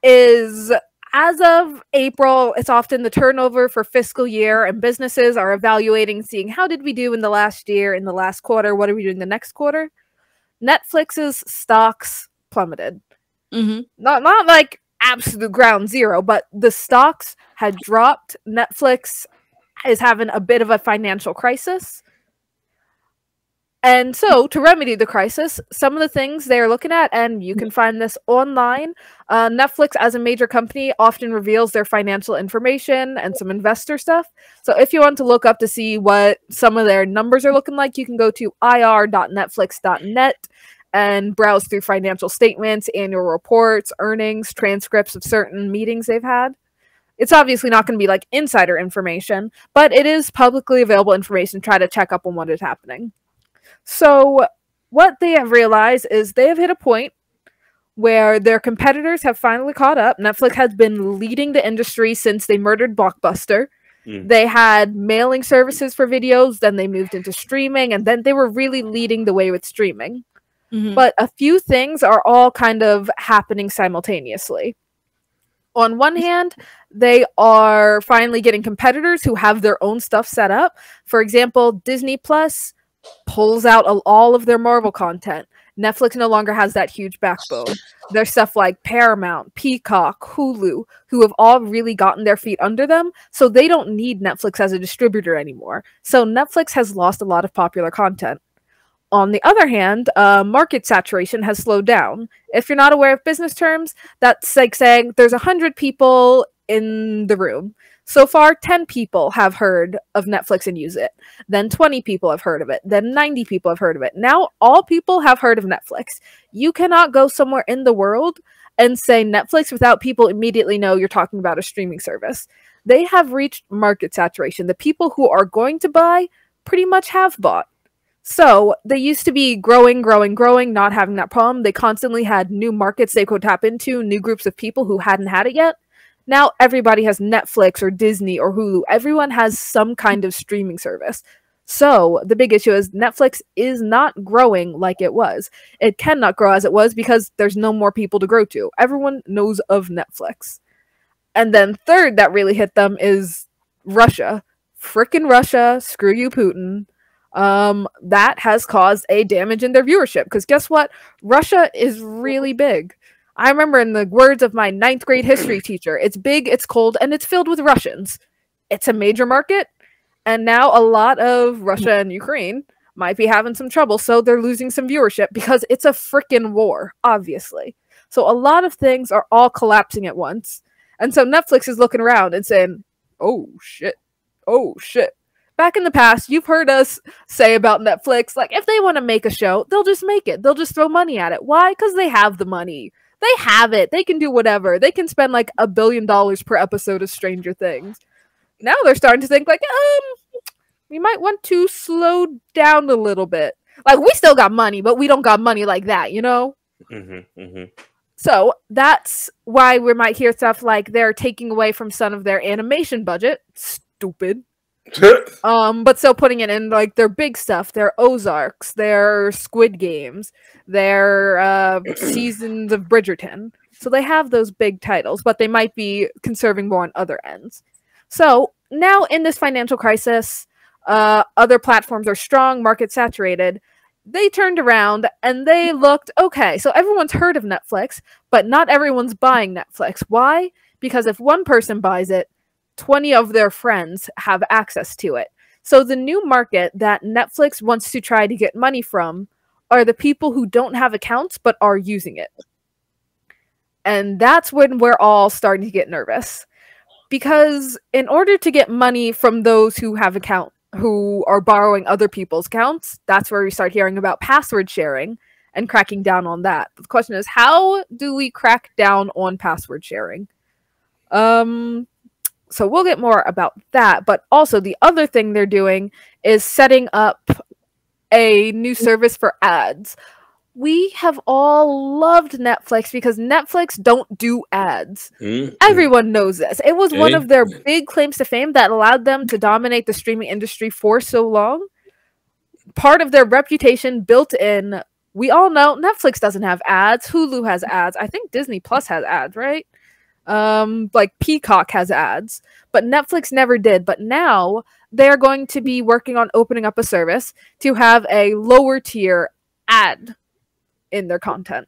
is, as of April, it's often the turnover for fiscal year, and businesses are evaluating, seeing how did we do in the last year, in the last quarter, what are we doing the next quarter? Netflix's stocks plummeted. Not like absolute ground zero, but the stocks had dropped. Netflix is having a bit of a financial crisis. And so, to remedy the crisis, some of the things they're looking at, and you can find this online, Netflix, as a major company, often reveals their financial information and some investor stuff. So if you want to look up to see what some of their numbers are looking like, you can go to ir.netflix.net and browse through financial statements, annual reports, earnings, transcripts of certain meetings they've had. It's obviously not going to be like insider information, but it is publicly available information. Try to check up on what is happening. So what they have realized is they have hit a point where their competitors have finally caught up. Netflix has been leading the industry since they murdered Blockbuster. They had mailing services for videos, then they moved into streaming, and then they were really leading the way with streaming. But a few things are all kind of happening simultaneously. On one hand, they are finally getting competitors who have their own stuff set up. For example, Disney Plus pulls out all of their Marvel content. Netflix no longer has that huge backbone. There's stuff like Paramount, Peacock, Hulu, who have all really gotten their feet under them, so they don't need Netflix as a distributor anymore. So Netflix has lost a lot of popular content. On the other hand, market saturation has slowed down. If you're not aware of business terms, that's like saying there's 100 people in the room. So far, 10 people have heard of Netflix and use it. Then 20 people have heard of it. Then 90 people have heard of it. Now, all people have heard of Netflix. You cannot go somewhere in the world and say Netflix without people immediately know you're talking about a streaming service. They have reached market saturation. The people who are going to buy pretty much have bought. So they used to be growing, not having that problem. They constantly had new markets they could tap into, new groups of people who hadn't had it yet. Now everybody has Netflix or Disney or Hulu. Everyone has some kind of streaming service. So the big issue is Netflix is not growing like it was. It cannot grow as it was because there's no more people to grow to. Everyone knows of Netflix. And then third that really hit them is Russia. Frickin' Russia. Screw you, Putin. That has caused a damage in their viewership. Because guess what? Russia is really big. I remember, in the words of my 9th grade history teacher, it's big, it's cold, and it's filled with Russians. It's a major market, and now a lot of Russia and Ukraine might be having some trouble, so they're losing some viewership because it's a frickin' war, obviously. So a lot of things are all collapsing at once, And so Netflix is looking around and saying, oh shit, oh shit. Back in the past, you've heard us say about Netflix, like, if they want to make a show, they'll just make it. They'll just throw money at it. Why? Because they have the money. They have it. They can do whatever. They can spend like $1 billion per episode of Stranger Things. Now they're starting to think like, we might want to slow down a little bit. Like, we still got money, but we don't got money like that, you know? So that's why we might hear stuff like they're taking away from some of their animation budget. Stupid. But still putting it in like their big stuff, their Ozarks, their Squid Games, their seasons of Bridgerton. So they have those big titles, but they might be conserving more on other ends. So now in this financial crisis, other platforms are strong, market saturated. They turned around and they looked, okay, so everyone's heard of Netflix, but not everyone's buying Netflix. Why? Because if one person buys it, 20 of their friends have access to it. So the new market that Netflix wants to try to get money from are the people who don't have accounts but are using it. And that's when we're all starting to get nervous. Because in order to get money from those who have accounts, who are borrowing other people's accounts, that's where we start hearing about password sharing and cracking down on that. But the question is, how do we crack down on password sharing? So we'll get more about that. But also the other thing they're doing is setting up a new service for ads. We have all loved Netflix because Netflix don't do ads. Everyone knows this. It was one of their big claims to fame that allowed them to dominate the streaming industry for so long. Part of their reputation built in, we all know Netflix doesn't have ads. Hulu has ads. I think Disney Plus has ads, right? Like Peacock has ads, but Netflix never did. But now they're going to be working on opening up a service to have a lower tier ad in their content.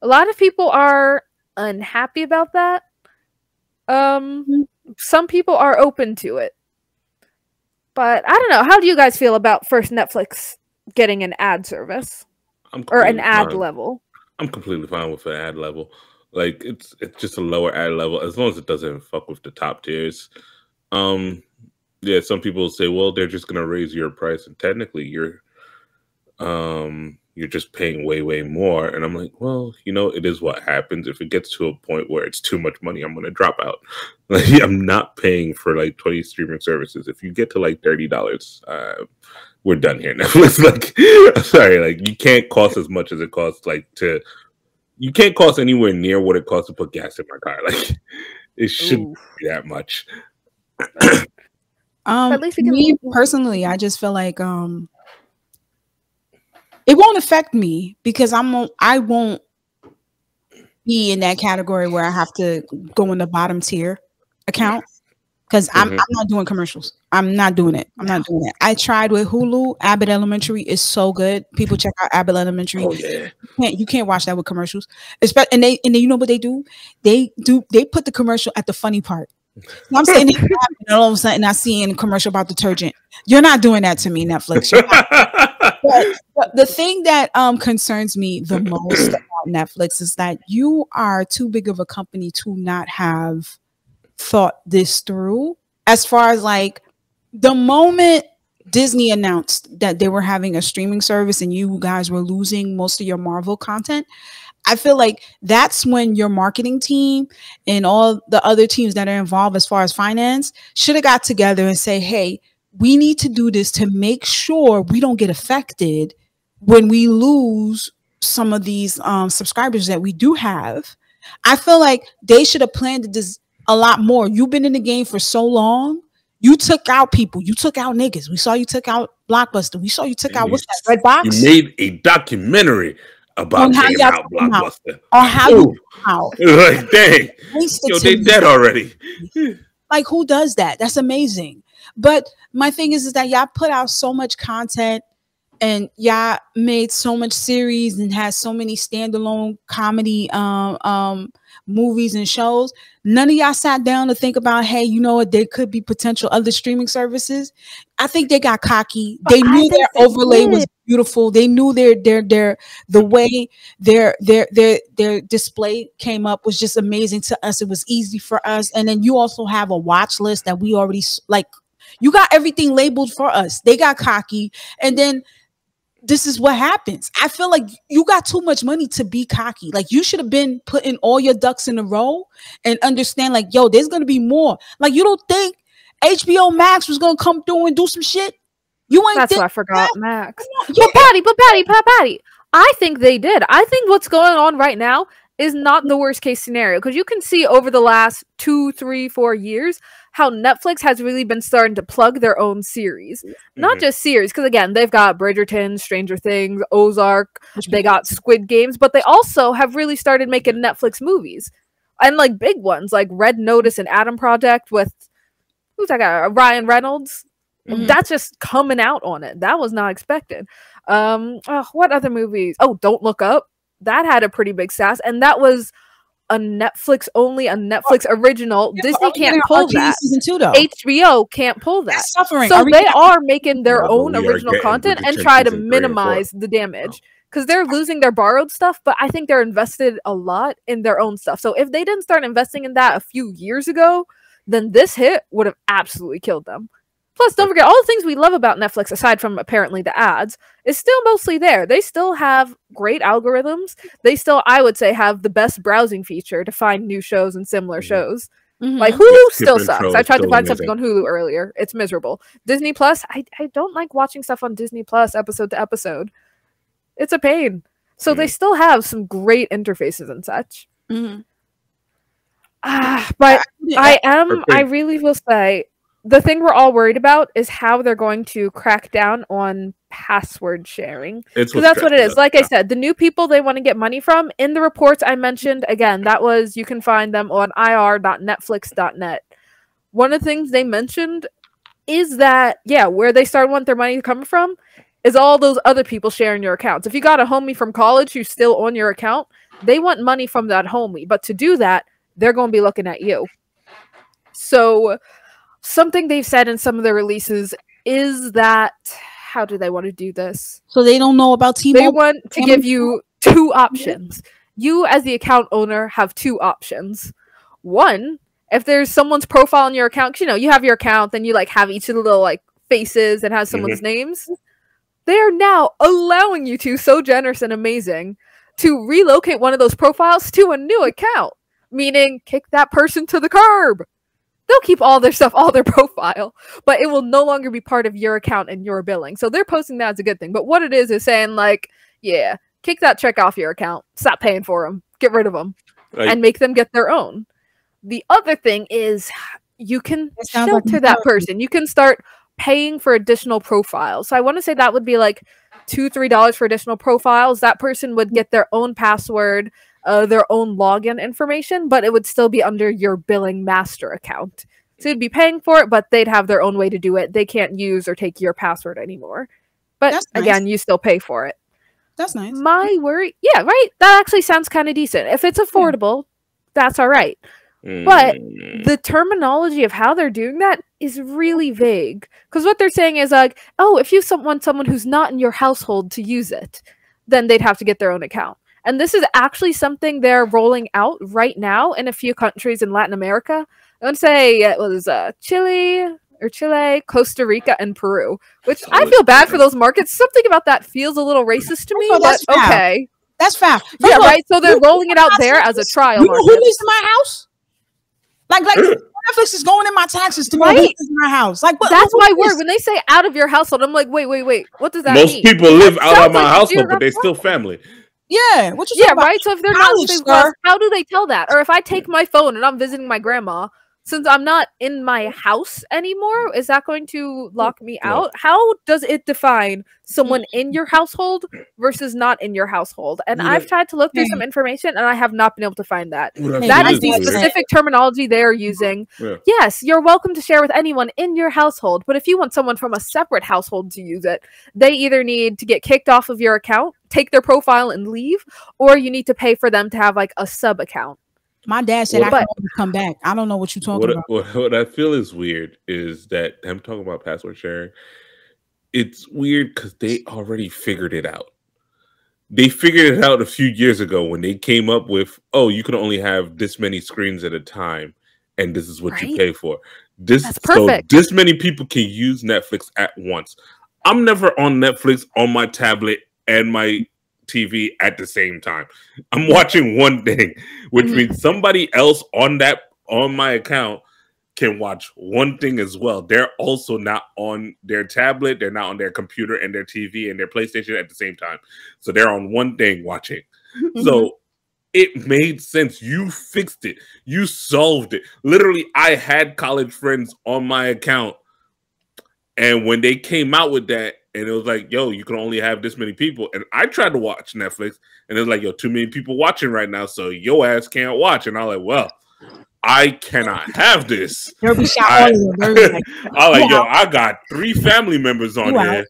A lot of people are unhappy about that. Some people are open to it. But I don't know. How do you guys feel about first Netflix getting an ad service? Or an ad level? I'm completely fine with an ad level. Like, it's just a lower ad level, as long as it doesn't fuck with the top tiers. Yeah, some people say, well, they're just gonna raise your price, and technically you're just paying way more. And I'm like, well, you know, it is what happens. If it gets to a point where it's too much money, I'm gonna drop out. Like, I'm not paying for like 20 streaming services. If you get to like $30, we're done here. Netflix, like, I'm sorry, like, you can't cost as much as it costs, like, you can't cost anywhere near what it costs to put gas in my car. Like, it shouldn't be that much. At least me personally, I just feel like it won't affect me because I won't be in that category where I have to go in the bottom tier account because I'm not doing commercials. I'm not doing it. I'm not doing it. I tried with Hulu. Abbott Elementary is so good. People check out Abbott Elementary. Oh yeah, you can't watch that with commercials. And they you know what they do? They put the commercial at the funny part. I'm saying, and all of a sudden I see a commercial about detergent. You're not doing that to me, Netflix. But the thing that concerns me the most about Netflix is that you are too big of a company to not have thought this through. As far as like the moment Disney announced that they were having a streaming service and you guys were losing most of your Marvel content, I feel like that's when your marketing team and all the other teams that are involved as far as finance should have got together and say, hey, we need to do this to make sure we don't get affected when we lose some of these subscribers that we do have. I feel like they should have planned this a lot more. You've been in the game for so long. You took out people. You took out niggas. We saw you took out Blockbuster. We saw you took out what's that, Redbox? You made a documentary about taking out Blockbuster. Or how you like, dang, yo, they dead already. Like, who does that? That's amazing. But my thing is that y'all put out so much content and y'all made so much series and has so many standalone comedy movies and shows. None of y'all sat down to think about, hey, you know what? There could be potential other streaming services. I think they got cocky. They knew their overlay was beautiful. They knew the way their display came up was just amazing to us. It was easy for us. And then you also have a watch list that we already like. You got everything labeled for us. They got cocky, and then this is what happens. I feel like you got too much money to be cocky. Like, you should have been putting all your ducks in a row and understand, like, yo, there's gonna be more. Like, you don't think HBO Max was gonna come through and do some shit? You ain't. That's what I forgot, that? Max. Yeah. But Patty, I think they did. I think what's going on right now is not the worst case scenario, because you can see over the last 2, 3, 4 years how Netflix has really been starting to plug their own series. Not just series, because again, they've got Bridgerton, Stranger Things, Ozark, they got Squid Games, but they also have really started making Netflix movies. And like big ones like Red Notice and Adam Project with, who's that guy? Ryan Reynolds. That's just coming out on it. That was not expected. What other movies? Oh, Don't Look Up. That had a pretty big sass, and that was a Netflix original. Disney can't pull that. Season 2, though. HBO can't pull that. Suffering. So they are making their own original content and try to minimize the damage, because they're losing their borrowed stuff, but I think they're invested a lot in their own stuff. So if they didn't start investing in that a few years ago, then this hit would have absolutely killed them. Plus, don't forget, all the things we love about Netflix, aside from apparently the ads, is still mostly there. They still have great algorithms. They still, I would say, have the best browsing feature to find new shows and similar shows. Like, Hulu still sucks. I tried to find something on Hulu earlier. It's miserable. Disney Plus, I don't like watching stuff on Disney Plus episode to episode. It's a pain. So they still have some great interfaces and such. But I really will say, the thing we're all worried about is how they're going to crack down on password sharing. Because that's what it is. Like I said, the new people they want to get money from, in the reports I mentioned, again, that was, you can find them on ir.netflix.net. One of the things they mentioned is that, where they want their money to come from is all those other people sharing your accounts. If you got a homie from college who's still on your account, they want money from that homie. But to do that, they're going to be looking at you. So something they've said in some of their releases is that, how do they want to do this? So they don't know about T-Mobile? They want to give you 2 options. You, as the account owner, have 2 options. One, if there's someone's profile on your account, because, you have your account, then you like have each of the little like faces and has someone's names. They are now allowing you to, so generous and amazing, to relocate one of those profiles to a new account. Meaning, kick that person to the curb. They'll keep all their stuff, all their profile, but it will no longer be part of your account and your billing. So they're posting that as a good thing. But what it is saying, like, kick that check off your account. Stop paying for them. Get rid of them. And make them get their own. The other thing is you can shelter that person. You can start paying for additional profiles. So I want to say that would be like $2, $3 for additional profiles. That person would get their own password, their own login information, but it would still be under your billing master account. So you'd be paying for it, but they'd have their own way to do it. They can't use or take your password anymore. But again, you still pay for it. That's nice. My worry, right? That actually sounds kind of decent. If it's affordable, that's all right. But the terminology of how they're doing that is really vague. Because what they're saying is like, oh, if you want someone who's not in your household to use it, then they'd have to get their own account. And this is actually something they're rolling out right now in a few countries in Latin America. I would say it was Chile, Costa Rica, and Peru. Which I feel bad for those markets. Something about that feels a little racist to me, but okay. That's foul. Yeah, right? So they're rolling it out there as a trial market. Who lives in my house? Like Netflix is going in my taxes to go in my house. Like that's my word. When they say out of your household, I'm like, wait. What does that mean? Most people live out of my household, but they still family. Yeah, what you talking about? Right. So if they're not, how do they tell that? Or if I take my phone and I'm visiting my grandma, since I'm not in my house anymore, is that going to lock me out? How does it define someone in your household versus not in your household? And I've tried to look through some information and I have not been able to find that. That is the specific terminology they are using. Yes, you're welcome to share with anyone in your household, but if you want someone from a separate household to use it, they either need to get kicked off of your account, take their profile and leave, or you need to pay for them to have like a sub account. My dad said I can always come back. I don't know what you're talking about. What I feel is weird is that I'm talking about password sharing. It's weird because they already figured it out. They figured it out a few years ago when they came up with, oh, you can only have this many screens at a time, and this is what you pay for. That's perfect. So this many people can use Netflix at once. I'm never on Netflix on my tablet and my TV at the same time. I'm watching one thing, which means somebody else on my account can watch one thing as well. They're also not on their tablet, they're not on their computer and their TV and their PlayStation at the same time. So they're on one thing watching. So it made sense. You fixed it. You solved it. Literally, I had college friends on my account, and when they came out with that, and it was like, yo, you can only have this many people. And I tried to watch Netflix, and it was like, yo, too many people watching right now, so your ass can't watch. And I was like, well, I cannot have this. They'll be shot all over. I was like, yo, I got 3 family members on here.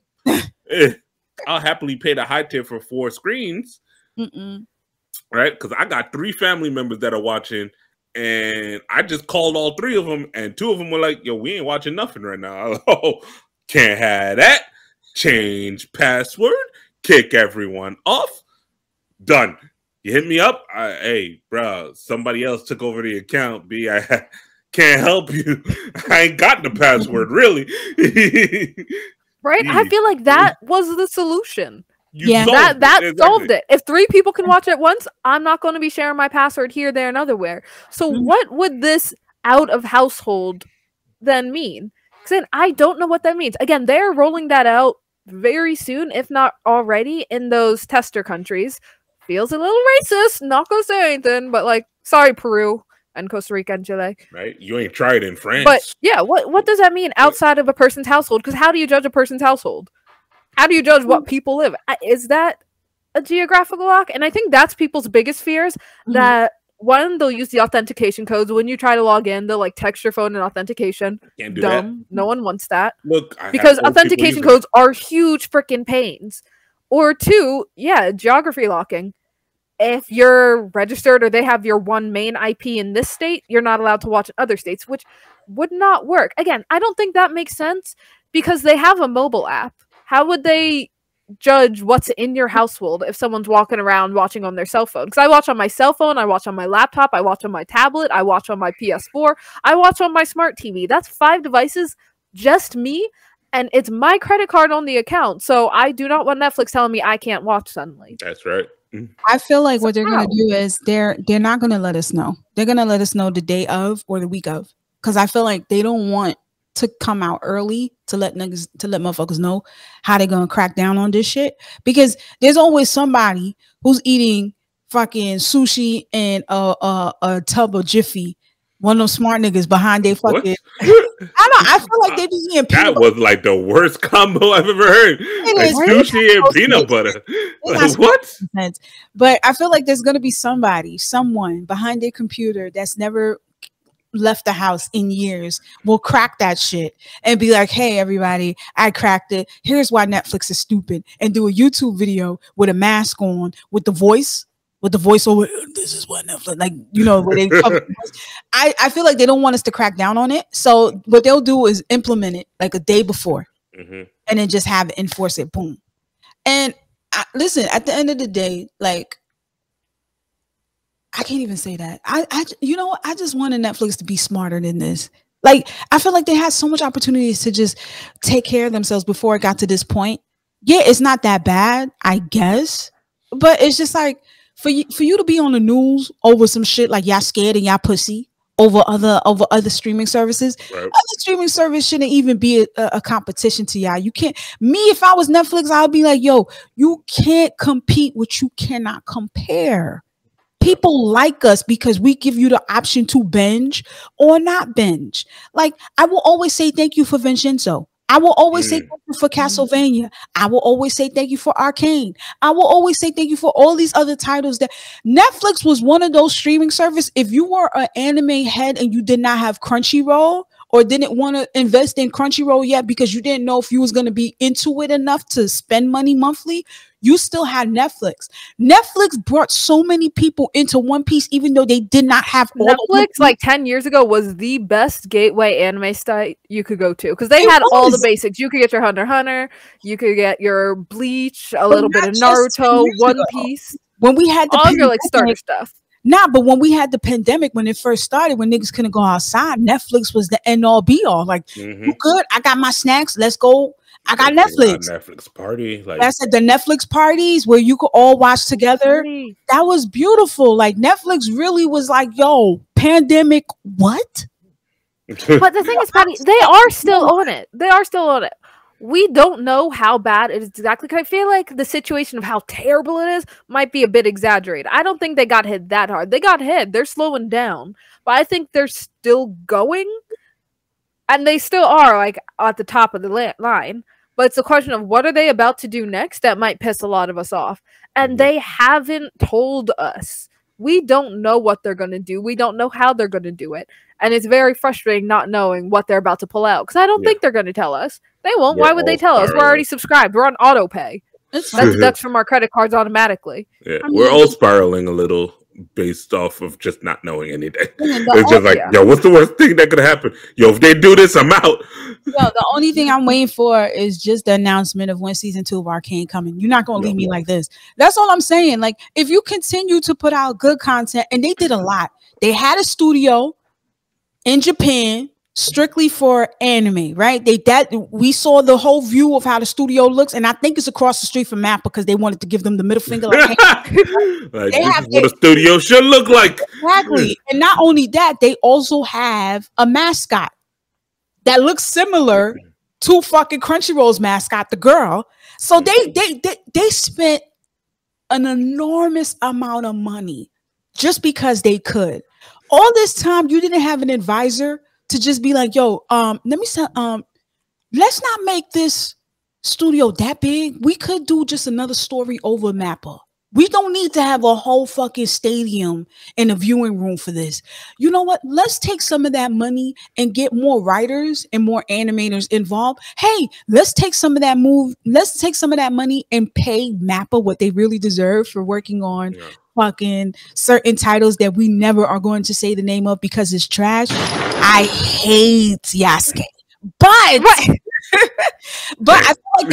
I'll happily pay the high tier for 4 screens. Right? Because I got 3 family members that are watching, and I just called all 3 of them, and 2 of them were like, yo, we ain't watching nothing right now. I was like, oh, can't have that. Change password, kick everyone off. Done. You hit me up. Hey, bro, somebody else took over the account. B, I can't help you. I ain't got the password, really. Right? I feel like that was the solution. That solved it. If 3 people can watch at once, I'm not going to be sharing my password here, there, and otherwhere. So what would this out of household then mean? Because I don't know what that means. Again, they're rolling that out very soon, if not already, in those tester countries. Feels a little racist, not gonna say anything, but like, sorry, Peru and Costa Rica and Chile. Right? You ain't tried in France. But yeah, what does that mean outside of a person's household? Because how do you judge a person's household? How do you judge what people live? Is that a geographical lock? And I think that's people's biggest fears, that one, they'll use the authentication codes. When you try to log in, they'll like text your phone and authentication. Can't do Dumb. that. No one wants that. Look, because authentication codes are huge freaking pains. Or 2, geography locking. If you're registered or they have your one main IP in this state, you're not allowed to watch in other states, which would not work. Again, I don't think that makes sense because they have a mobile app. How would they judge what's in your household if someone's walking around watching on their cell phone? Because I watch on my cell phone, I watch on my laptop, I watch on my tablet, I watch on my PS4, I watch on my smart TV. That's 5 devices, just me, and it's my credit card on the account. So I do not want Netflix telling me I can't watch suddenly. That's right. I feel like what they're going to do is they're not going to let us know. They're going to let us know the day of or the week of, because I feel like they don't want to come out early to let motherfuckers know how they're going to crack down on this shit, because there's always somebody who's eating fucking sushi and a tub of Jiffy. One of those smart niggas behind they fucking. I feel like they just eating peanut butter. That was like the worst combo I've ever heard. Like sushi and peanut butter. Like, what? But I feel like there's gonna be someone behind their computer that's never left the house in years will crack that shit and be like, hey everybody, I cracked it. Here's why Netflix is stupid, and do a YouTube video with a mask on with the voiceover. This is what Netflix, like, you know, where they I feel like they don't want us to crack down on it. So what they'll do is implement it like a day before and then just have it, enforce it, boom. And listen, at the end of the day, like, I can't even say that. You know what? I just wanted Netflix to be smarter than this. Like, I feel like they had so much opportunities to just take care of themselves before it got to this point. Yeah, it's not that bad, I guess, but it's just like, for you to be on the news over some shit like y'all scared and y'all pussy over other streaming services. Right. Other streaming service shouldn't even be a competition to y'all. You can't. Me, if I was Netflix, I'd be like, yo, you can't compete what you cannot compare. People like us because we give you the option to binge or not binge. Like, I will always say thank you for Vincenzo. I will always say thank you for Castlevania. I will always say thank you for Arcane. I will always say thank you for all these other titles. That Netflix was one of those streaming services. If you were an anime head and you did not have Crunchyroll or didn't want to invest in Crunchyroll yet because you didn't know if you was going to be into it enough to spend money monthly, you still had Netflix. Netflix brought so many people into One Piece, even though they did not have all Netflix, like 10 years ago, was the best gateway anime site you could go to because they had all the basics. You could get your Hunter x Hunter, you could get your Bleach, a little bit of Naruto, One Piece. When we had the all your like starter stuff. Nah, but when we had the pandemic, when it first started, when niggas couldn't go outside, Netflix was the end all be all. Like, you good? I got my snacks. Let's go. I got Netflix. Netflix party. Like, that's at the Netflix parties where you could all watch together. That was beautiful. Like, Netflix really was like, yo, pandemic, what? But the thing is, Patty, they are still on it. They are still on it. We don't know how bad it is exactly. Cause I feel like the situation of how terrible it is might be a bit exaggerated. I don't think they got hit that hard. They got hit. They're slowing down. But I think they're still going. And they still are, like, at the top of the line. But it's a question of what are they about to do next that might piss a lot of us off. And they haven't told us. We don't know what they're going to do. We don't know how they're going to do it. And it's very frustrating not knowing what they're about to pull out. Because I don't think they're going to tell us. They won't. Why would they tell us? We're already subscribed. We're on auto pay. That deducts from our credit cards automatically. Yeah, we're all spiraling a little based off of just not knowing anything. It's just like, yo, what's the worst thing that could happen? Yo, if they do this, I'm out. Yo, the only thing I'm waiting for is just the announcement of when season 2 of Arcane coming. You're not going to leave me like this. That's all I'm saying. Like, if you continue to put out good content, and they did a lot. They had a studio in Japan strictly for anime, right? We saw the whole view of how the studio looks, and I think it's across the street from Map because they wanted to give them the middle finger. Like, like this is what a studio should look like. Exactly. And not only that, they also have a mascot that looks similar to fucking Crunchyroll's mascot, the girl. So they spent an enormous amount of money just because they could. All this time, you didn't have an advisor to just be like, yo, let's not make this studio that big. We could do just another story over Mappa. We don't need to have a whole fucking stadium and a viewing room for this. You know what? Let's take some of that money and get more writers and more animators involved. Hey, let's take some of that money and pay Mappa what they really deserve for working on fucking certain titles that we never are going to say the name of because it's trash. I hate Yasuke, but but I feel like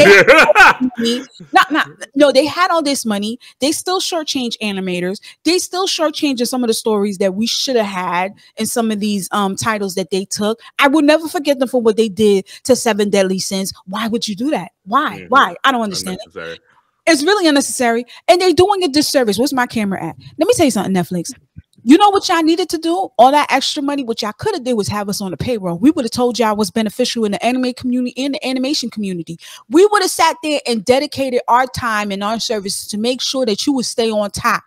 they they had all this money. They still shortchange animators. They still shortchange some of the stories that we should have had in some of these titles that they took. I will never forget them for what they did to Seven Deadly Sins. Why would you do that? Why? Why? I don't understand it. It's really unnecessary, and they're doing a disservice. Where's my camera at? Let me tell you something, Netflix. You know what y'all needed to do? All that extra money, what y'all could have did was have us on the payroll. We would have told y'all what's beneficial in the anime community and the animation community. We would have sat there and dedicated our time and our services to make sure that you would stay on top.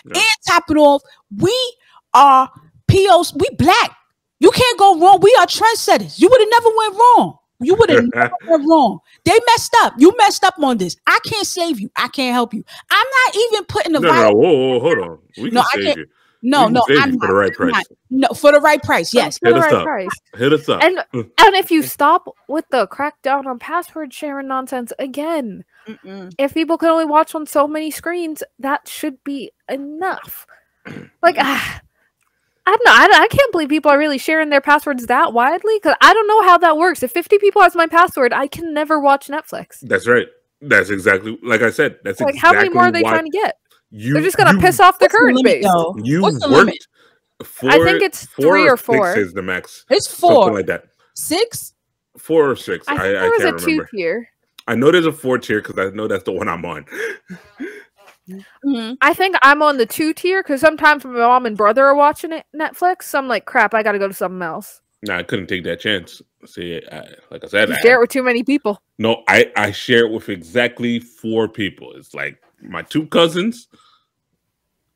And top it off, we are POs. We black. You can't go wrong. We are trendsetters. You would have never went wrong. You would have never went wrong. They messed up. You messed up on this. I can't save you. I can't help you. I'm not even putting the whoa, hold on. We can save you. No, I'm not. For the right price. No, for the right price. Yes, hit us up. Hit us up. And if you stop with the crackdown on password sharing nonsense again, if people can only watch on so many screens, that should be enough. Like, I don't know. I can't believe people are really sharing their passwords that widely because I don't know how that works. If 50 people has my password, I can never watch Netflix. That's right. That's exactly like I said. That's like exactly how many more are they trying to get? They're just gonna piss off the current base. What's the limit? I think it's 3 or 4. 6 is the max. It's 4. Something like that. 6? 4 or 6. I think there was can't a remember. 2 tier. I know there's a 4 tier because I know that's the one I'm on. I think I'm on the 2 tier because sometimes my mom and brother are watching it Netflix. So I'm like, crap, I gotta go to something else. No, I couldn't take that chance. See, like I said, you share it with too many people. No, I share it with exactly 4 people. It's like my 2 cousins.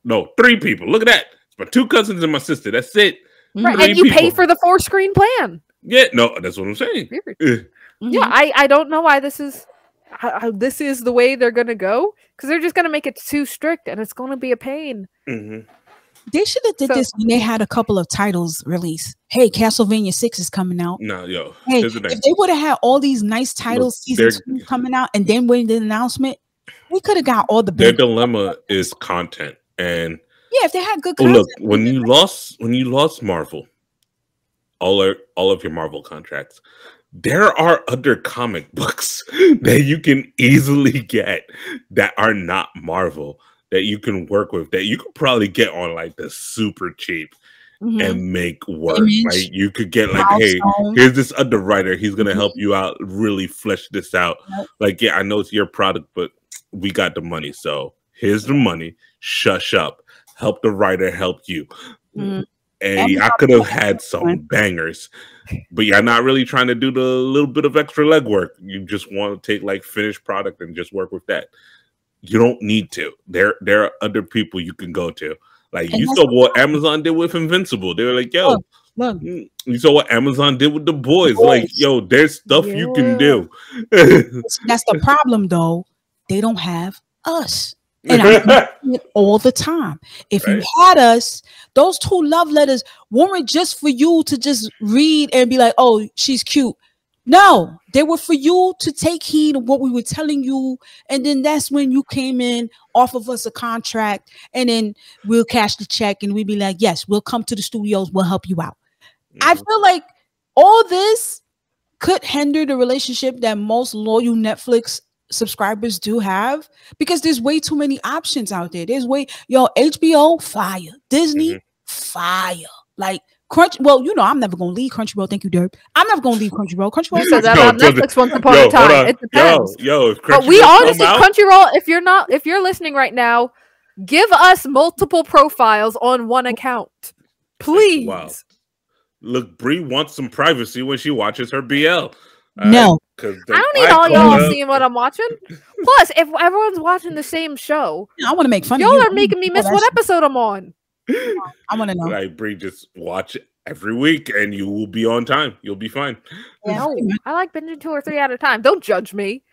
No, 3 people. Look at that. It's my 2 cousins and my sister. That's it. Right, and you pay for the 4-screen plan. Yeah, no, that's what I'm saying. Yeah, I don't know why this is how this is the way they're gonna go because they're just gonna make it too strict and it's gonna be a pain. They should have did this when they had a couple of titles released. Hey, Castlevania 6 is coming out. No, yo. Hey, if they would have had all these nice titles, season 2 coming out, and then when the announcement, we could have got all the big. Their dilemma is content, and yeah, if they had good content. Look, when you lost Marvel, all of your Marvel contracts, there are other comic books that you can easily get that are not Marvel that you can work with, that you could probably get on like the super cheap and make work. Like you could get like, hey, here's this other writer. He's gonna help you out, really flesh this out. Like, yeah, I know it's your product, but we got the money, so here's the money. Shush up. Help the writer help you. And I could have had some bangers, but you're not really trying to do the little bit of extra legwork. You just want to take like finished product and just work with that. You don't need to. There are other people you can go to. Like you saw what Amazon did with Invincible. They were like, yo, look. You saw what Amazon did with The Boys. Like, yo, there's stuff you can do. That's the problem, though. They don't have us. And I see it all the time. If you had us, those 2 love letters weren't just for you to just read and be like, oh, she's cute. No, they were for you to take heed of what we were telling you. And then that's when you came in, off of us a contract, and then we'll cash the check and we'd be like, yes, we'll come to the studios. We'll help you out. I feel like all this could hinder the relationship that most loyal Netflix subscribers do have, because there's way too many options out there. There's HBO fire, Disney fire, like well, you know, I'm never gonna leave Crunchyroll. Thank you, Derp. I'm never gonna leave Crunchyroll. Crunchyroll said that on Netflix once upon a time. It depends. But we honestly, Crunchyroll, if you're listening right now, give us multiple profiles on one account, please. Wow. Look, Bree wants some privacy when she watches her BL. No, I don't need all y'all seeing what I'm watching. Plus, if everyone's watching the same show, I want to make fun. Y'all are making me miss what episode I'm on. I want to know. Like, Bree, just watch every week, and you will be on time. You'll be fine. No, I like binging 2 or 3 at a time. Don't judge me.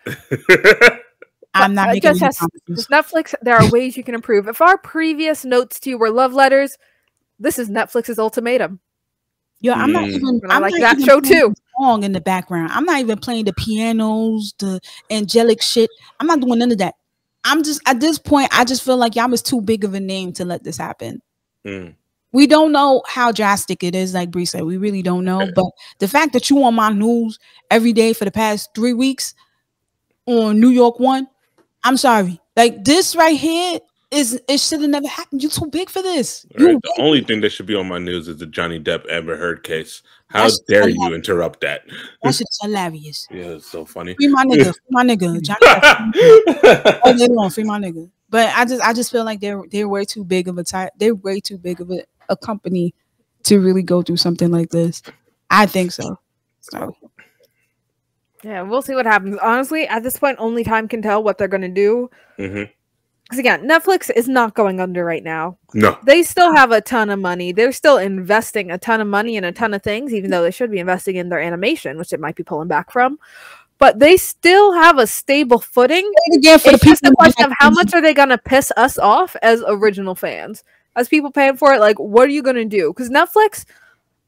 I'm not making Netflix. There are ways you can improve. If our previous notes to you were love letters, this is Netflix's ultimatum. Yo, I'm not even. I like that show too. Song in the background. I'm not even playing the pianos, the angelic shit. I'm not doing none of that. I'm just at this point. I just feel like y'all is too big of a name to let this happen. We don't know how drastic it is. Like Bree said, we really don't know. But the fact that you on my news every day for the past 3 weeks on New York 1, I'm sorry. Like this right here. It should have never happened. You're too big for this. Right. The only thing that should be on my news is the Johnny Depp Amber Heard case. How dare you interrupt that? That shit's hilarious. Yeah, it's so funny. Free my nigga. Free my nigga. Johnny Depp. Oh, they don't free my nigga. But I just feel like they're way too big of they're way too big of a company to really go through something like this. I think so. So yeah, we'll see what happens. Honestly, at this point, only time can tell what they're gonna do. Because again, Netflix is not going under right now. No. They still have a ton of money. They're still investing a ton of money in a ton of things, even though they should be investing in their animation, which it might be pulling back from. But they still have a stable footing. It's just a question of how much are they going to piss us off as original fans? As people paying for it, like, what are you going to do? Because Netflix,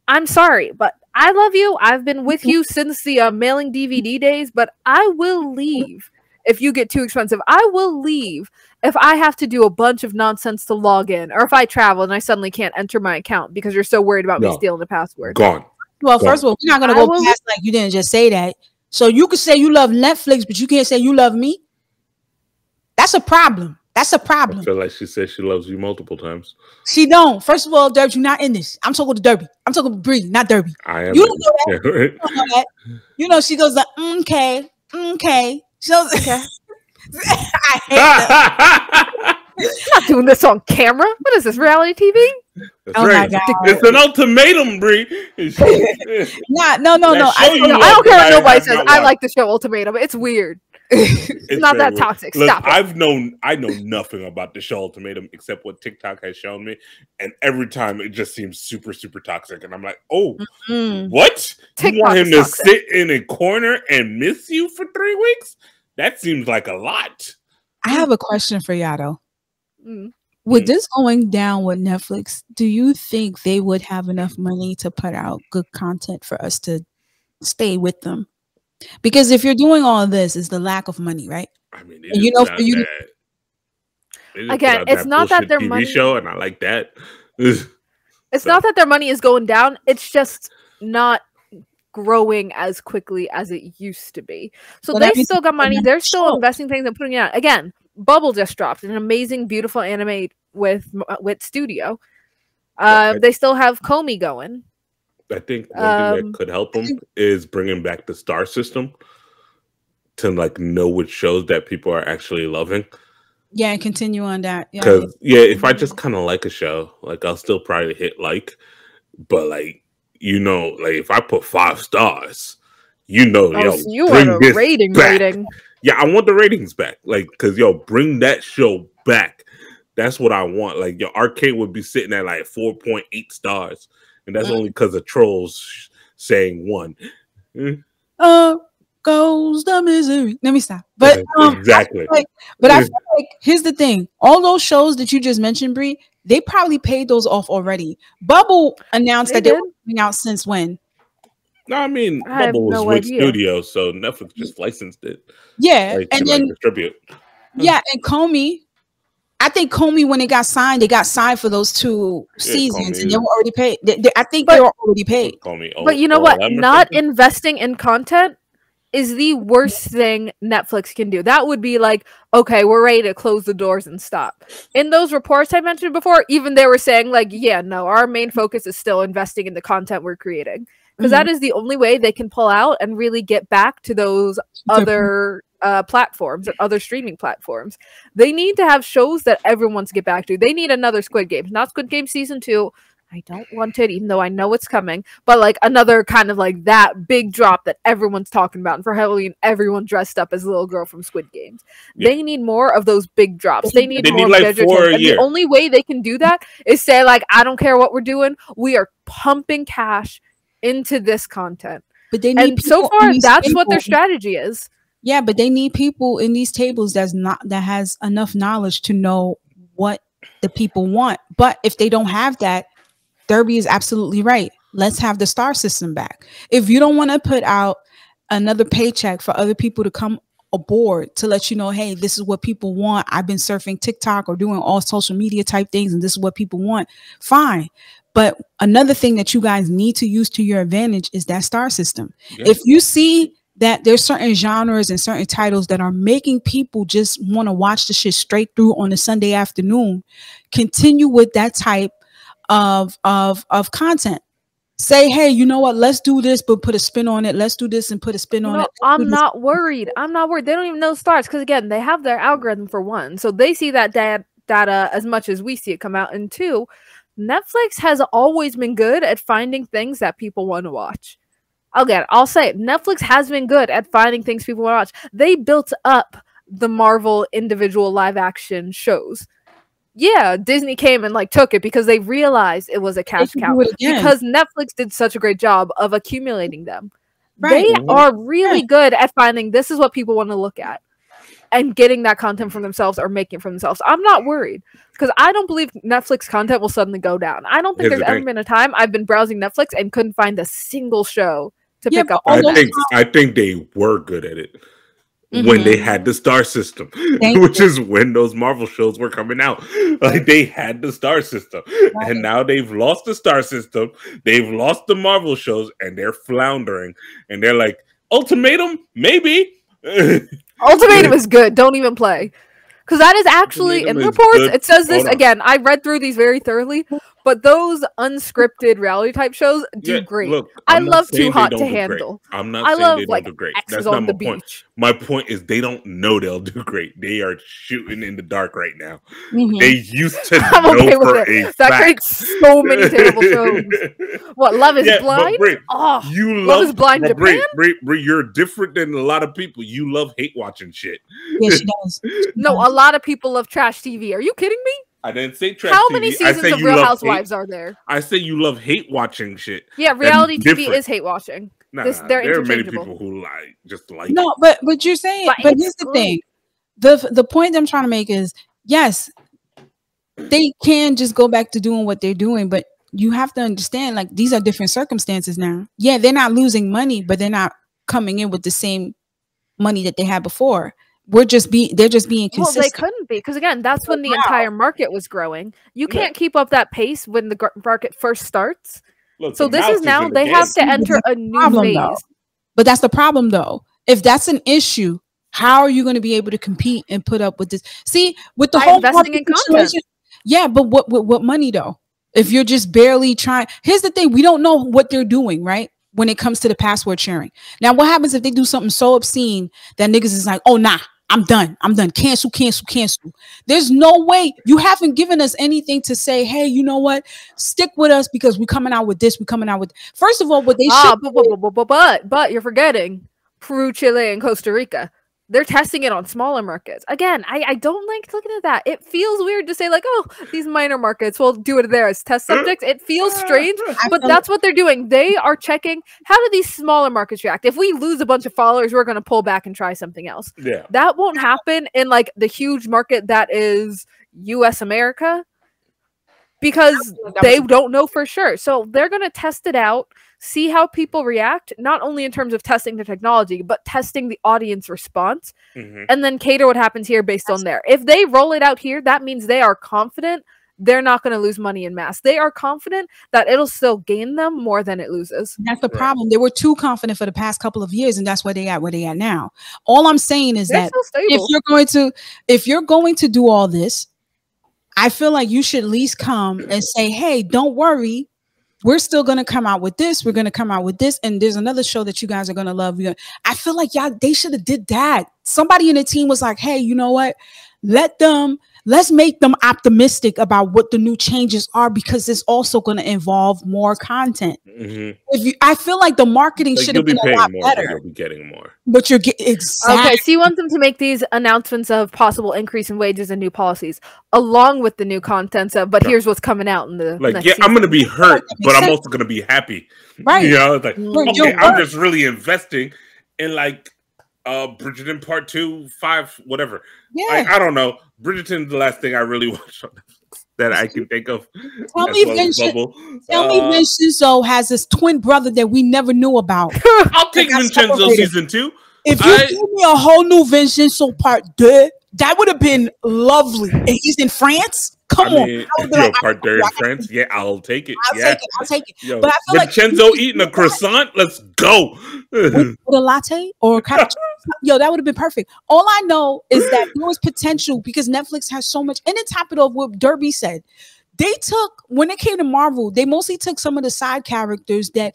I'm sorry, but I love you. I've been with you since the mailing DVD days, but I will leave if you get too expensive. I will leave if I have to do a bunch of nonsense to log in, or if I travel and I suddenly can't enter my account because you're so worried about me stealing the password. Gone. Well, first of all, we're not going to go past like you didn't just say that. So you could say you love Netflix, but you can't say you love me. That's a problem. That's a problem. I feel like she said she loves you multiple times. She don't. First of all, Derby, you're not in this. I'm talking to Derby. I'm talking to Bree, not Derby. I am. You don't know that. Yeah, right? You don't know that. You know, she goes like, okay. She goes, okay. I hate that. I'm not doing this on camera. What is this, reality TV? That's right. My God. It's an ultimatum, Bree. No. I don't care what nobody says. I like the show Ultimatum. It's weird. It's not that toxic. Look, Stop it. I know nothing about the show Ultimatum except what TikTok has shown me, and every time it just seems super, super toxic. And I'm like, oh, what? TikTok, you want him to sit in a corner and miss you for 3 weeks? That seems like a lot. I have a question for y'all though. with this going down with Netflix, do you think they would have enough money to put out good content for us to stay with them? Because if you're doing all of this, it's the lack of money, right? I mean, And you know, for you to Again, it's not that their TV money show, and I like that. It's not that their money is going down. It's just not growing as quickly as it used to be. So they still got money. They're still investing things and putting it out. Again, Bubble just dropped an amazing, beautiful anime with Studio. They still have Comey going. I think one thing that could help them is bringing back the star system to like know which shows that people are actually loving. Yeah, and continue on that. Because if I just kind of like a show, like I'll still probably hit like, but like like if I put 5 stars, you want a rating. Yeah, I want the ratings back. Like, because bring that show back. That's what I want. Like, your Arcade would be sitting at like 4.8 stars, and that's only because of trolls saying 1. Goes the misery. Let me stop. But exactly. I feel like here's the thing: all those shows that you just mentioned, Bree, they probably paid those off already. Bubble announced that they were coming out since when? No, I mean Bubble was with Studio, so Netflix just licensed it. Yeah, and then distribute. Yeah, and Comey. I think Comey, when it got signed, they got signed for those 2 seasons, and they were already paid. I think they were already paid. But you know what? Not investing in content is the worst thing Netflix can do. That would be like, okay, we're ready to close the doors and stop. In those reports I mentioned before, even they were saying like, yeah, no, our main focus is still investing in the content we're creating. Because that is the only way they can pull out and really get back to those other platforms and other streaming platforms. They need to have shows that everyone wants to get back to. They need another Squid Game. Not Squid Game Season 2. I don't want it, even though I know it's coming. But like another kind of like that big drop that everyone's talking about. And for Halloween, everyone dressed up as a little girl from Squid Games. Yeah. They need more of those big drops. They need more like 4 a year. The only way they can do that is say like, I don't care what we're doing. We are pumping cash into this content. But they need, and so far, that's what their strategy is. Yeah, but they need people in these tables that has enough knowledge to know what the people want. But if they don't have that, Derby is absolutely right. Let's have the star system back. If you don't want to put out another paycheck for other people to come aboard to let you know, hey, this is what people want. I've been surfing TikTok or doing all social media type things, and this is what people want. Fine. But another thing that you guys need to use to your advantage is that star system. Yeah. If you see that there's certain genres and certain titles that are making people just want to watch the shit straight through on a Sunday afternoon, continue with that type of content. Say, hey, you know what? Let's do this, but put a spin on it. Let's do this and put a spin on it. I'm not worried. I'm not worried. They don't even know stars because, again, they have their algorithm for 1. So they see that data as much as we see it come out. And 2, Netflix has always been good at finding things that people want to watch. Again, I'll say it. Netflix has been good at finding things people want to watch. They built up the Marvel individual live action shows. Yeah, Disney came and like took it because they realized it was a cash cow. Because Netflix did such a great job of accumulating them. Right. They are really good at finding this is what people want to look at and getting that content from themselves or making it for themselves. I'm not worried because I don't believe Netflix content will suddenly go down. I don't think there's ever been a time I've been browsing Netflix and couldn't find a single show to pick up. I think they were good at it. When they had the star system, which is when those Marvel shows were coming out. Like they had the star system. Right. And now they've lost the star system. They've lost the Marvel shows and they're floundering. And they're like, Ultimatum? Maybe. Ultimatum is good. Don't even play. Because that is actually, in reports, it says this, again, I read through these very thoroughly, but those unscripted reality type shows do great. Look, I love Too Hot to Handle. I'm not saying they don't do great. That's not my point. My point is they don't know they'll do great. They are shooting in the dark right now. They used to know for a fact. That creates so many terrible shows. What, Love is Blind? Love is Blind Japan? You're different than a lot of people. You love hate watching shit. Yes, she does. No, a lot of people love trash TV. Are you kidding me? I didn't say trash How TV. many seasons of Real Housewives are there? I say you love hate watching shit. Yeah, reality TV is hate watching. There are many people who just like no, it. but you're saying, but here's the thing. The point I'm trying to make is, yes, they can just go back to doing what they're doing, but you have to understand, like, these are different circumstances now. Yeah, they're not losing money, but they're not coming in with the same money that they had before. They're just being consistent. Well, they couldn't be, because again, that's when the entire market was growing. You can't keep up that pace when the market first starts. Look, so this is now they have to enter a new phase. Though. But that's the problem, though. If that's an issue, how are you going to be able to compete and put up with this? See, with the whole investing in content. Yeah, but what money though? If you're just barely trying, here's the thing: we don't know what they're doing, right? When it comes to the password sharing. Now, what happens if they do something so obscene that niggas is like, oh nah, I'm done. Cancel. There's no way. You haven't given us anything to say, hey, you know what? Stick with us because we're coming out with this. First of all, what they should. But you're forgetting Peru, Chile, and Costa Rica. They're testing it on smaller markets. Again, I don't like looking at that. It feels weird to say, like, oh, these minor markets, we'll do it there as test subjects. It feels strange, but that's what they're doing. They are checking, how do these smaller markets react? If we lose a bunch of followers, we're going to pull back and try something else. Yeah. That won't happen in, like, the huge market that is US America, because they don't know for sure. So they're going to test it out, see how people react, not only in terms of testing the technology, but testing the audience response, and then cater what happens here based on there. If they roll it out here, that means they are confident they're not going to lose money in mass. They are confident that it'll still gain them more than it loses. That's the problem. They were too confident for the past couple of years, and that's where they at now. All I'm saying is that if you're going to do all this, I feel like you should at least come and say, hey, don't worry. We're still going to come out with this. We're going to come out with this. And there's another show that you guys are going to love. I feel like they should have did that. Somebody in the team was like, hey, you know what? Let's make them optimistic about what the new changes are, because it's also going to involve more content. I feel like the marketing should have been a lot better. You'll be getting more. But you're getting exactly. Okay, so you want them to make these announcements of possible increase in wages and new policies, along with the new contents of, but here's what's coming out in the next season. I'm going to be hurt, but I'm also going to be happy. Right. You know, it's like, okay, I'm just really investing in, like, Bridgerton Part 2, 5, whatever. Yeah. I don't know. Bridgerton's the last thing I really watched on Netflix that I can think of. Tell me Vincenzo has this twin brother that we never knew about. I'll take Vincenzo season 2. If you give me a whole new Vincenzo Part 2, that would have been lovely. And he's in France? Come on. Part 2 in France? Yeah, I'll take it. I'll take it. Yo, but I feel Vincenzo like eating a croissant? Let's go. With a latte or a cappuccino? Yo, that would have been perfect. All I know is that there was potential because Netflix has so much. And to top it off, what Derby said, they took, when it came to Marvel, they mostly took some of the side characters that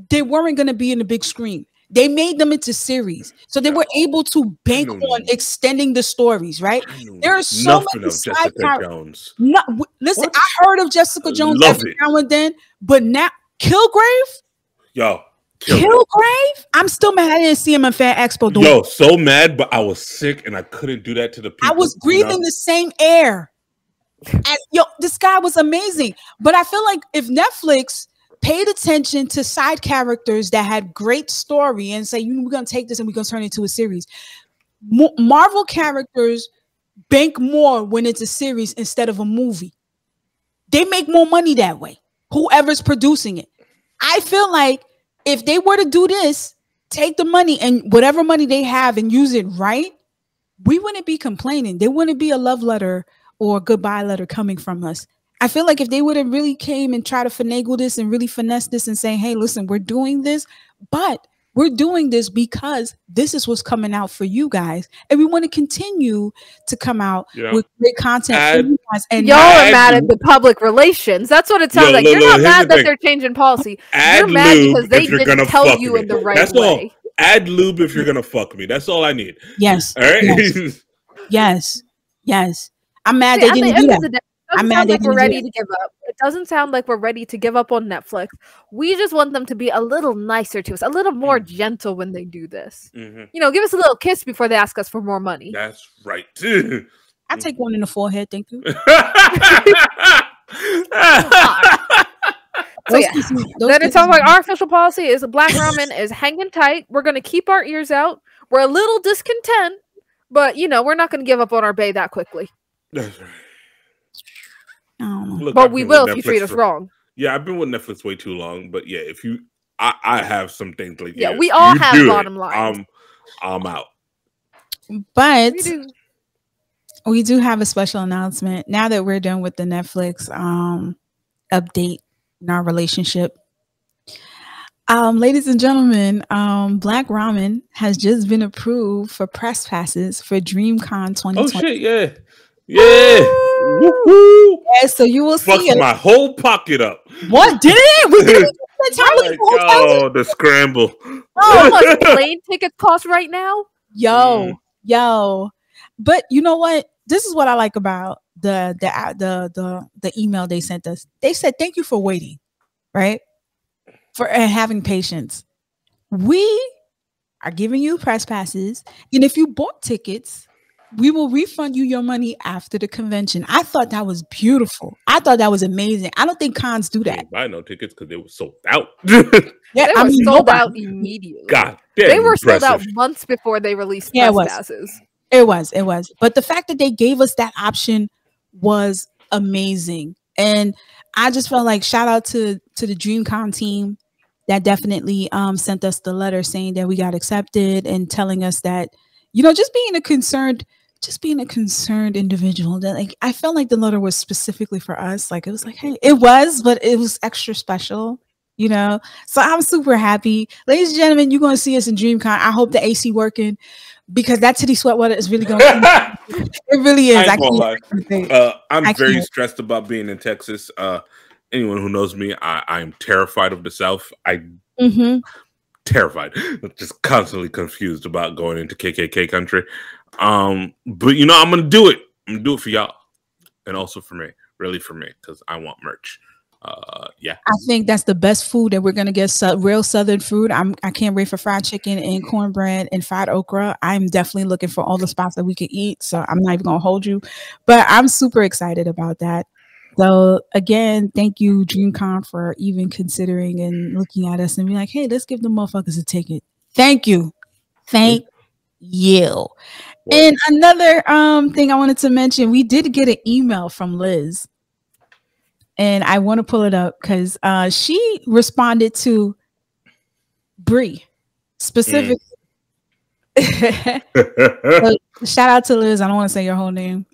they weren't going to be in the big screen. They made them into series, so they were able to bank on extending the stories. Right? There are so many side characters. Listen, I heard of Jessica Jones every now and then, but now Kilgrave, Kilgrave. I'm still mad I didn't see him in Fan Expo. Yo, so mad, but I was sick and I couldn't do that to the people. I was breathing the same air. And this guy was amazing. But I feel like if Netflix paid attention to side characters that had great story and say, we're going to take this and we're going to turn it into a series. Marvel characters bank more when it's a series instead of a movie. They make more money that way, whoever's producing it. I feel like if they were to do this, take the money and whatever money they have and use it right, we wouldn't be complaining. There wouldn't be a love letter or a goodbye letter coming from us. I feel like if they would have really came and tried to finagle this and really finesse this and say, hey, listen, we're doing this, but we're doing this because this is what's coming out for you guys. And we want to continue to come out with great content for you guys. And y'all are mad at the public relations. That's what it sounds like. You're not mad that they're changing policy. You're mad because they didn't tell you in the right way. Add lube if you're going to fuck me. That's all I need. Yes. All right? Yes. I'm mad they didn't do that. I'm mad like we're ready to give up. It doesn't sound like we're ready to give up on Netflix. We just want them to be a little nicer to us, a little more gentle when they do this. You know, give us a little kiss before they ask us for more money. That's right. I'll take one in the forehead, thank you. So yeah, then it's all like our official policy is Black Ramen is hanging tight. We're going to keep our ears out. We're a little discontent, but you know, we're not going to give up on our bae that quickly. That's right. I don't know. Look, But I've we been will with if you Netflix treat us wrong. Yeah, I've been with Netflix way too long. But yeah, if you, I have some things like Yeah, we all you have do bottom it, lines. I'm out. But We do. we do have a special announcement now that we're done with the Netflix update in our relationship. Ladies and gentlemen, Black Ramen has just been approved for press passes for DreamCon 2020. Oh shit! Yeah, yeah. Woohoo! Yeah, so you will see Fucks it. my whole pocket up. What did it? We didn't spend time with Like, the hotel. oh, the scramble. How much plane tickets cost right now? Yo. But you know what? This is what I like about the email they sent us. They said thank you for waiting, right? For having patience. We are giving you press passes, and if you bought tickets, we will refund you your money after the convention. I thought that was beautiful. I thought that was amazing. I don't think cons do I that. didn't buy no tickets because they were sold out. Yeah, They were sold out immediately. God damn, they were impressive. sold out months before they released Yeah, press passes. It was. But the fact that they gave us that option was amazing. And I just felt like shout out to the DreamCon team that definitely sent us the letter saying that we got accepted and telling us that, you know, just being a concerned individual, that like I felt like the letter was specifically for us. Like it was like, hey, but it was extra special, you know. So I'm super happy. Ladies and gentlemen, you're gonna see us in DreamCon. I hope the AC working because that titty sweat water is really going to it really is. I ain't gonna lie. I'm very stressed about being in Texas. Anyone who knows me, I'm terrified of the South. Terrified. Just constantly confused about going into KKK country. But you know, I'm gonna do it. I'm gonna do it for y'all. And also for me. Really for me, because I want merch. Yeah, I think that's the best food that we're gonna get. Real Southern food. I can't wait for fried chicken and cornbread and fried okra. I'm definitely looking for all the spots that we can eat. So I'm not even gonna hold you, but I'm super excited about that. So again, thank you, DreamCon, for even considering and looking at us and be like, hey, let's give the motherfuckers a ticket. Thank you. Thank you. And another thing I wanted to mention, we did get an email from Liz. And I want to pull it up because she responded to Bree specifically. So, shout out to Liz. I don't want to say your whole name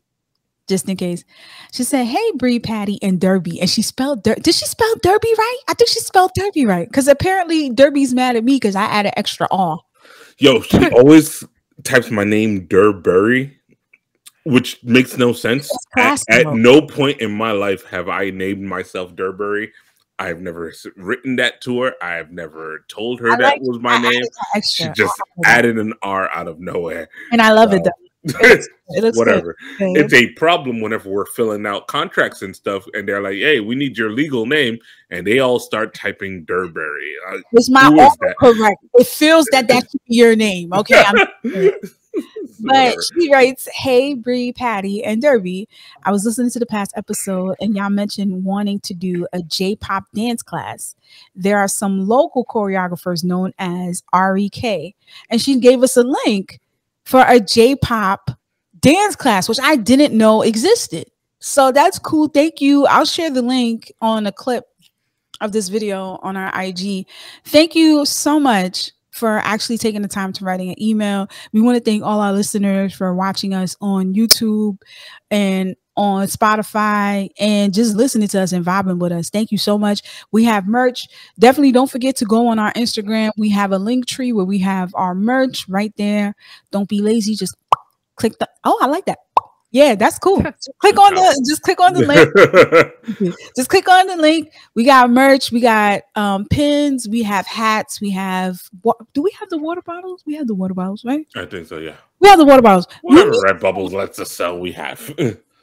just in case. She said, hey, Bree, Patty, and Derby. And she spelled did she spell Derby right? I think she spelled Derby right. Because apparently Derby's mad at me because I added extra R. Yo, she always types my name Derbury, which makes no sense. At no point in my life have I named myself Derbury. I've never written that to her. I've never told her that was my name. She just added an R out of nowhere. And I love it though. It looks whatever. Good. It's a problem whenever we're filling out contracts and stuff, and they're like, "Hey, we need your legal name," and they all start typing Derbury. It's my correct. It feels that should be your name. Okay, but she writes, hey, Bree, Patty, and Derby. I was listening to the past episode and y'all mentioned wanting to do a J-pop dance class. There are some local choreographers known as REK, and she gave us a link for a J-pop dance class, which I didn't know existed. So that's cool. Thank you. I'll share the link on a clip of this video on our IG. Thank you so much for actually taking the time to writing an email. We want to thank all our listeners for watching us on YouTube and on Spotify and just listening to us and vibing with us. Thank you so much. We have merch. Definitely don't forget to go on our Instagram. We have a link tree where we have our merch right there. Don't be lazy. Just click the, oh, I like that. Yeah, that's cool. Just click on the link. Just click on the link. We got merch. We got pins. We have hats. We have what? Do we have the water bottles? We have the water bottles, right? I think so. Yeah. We have the water bottles. Whatever Red Bubbles lets us sell, we have.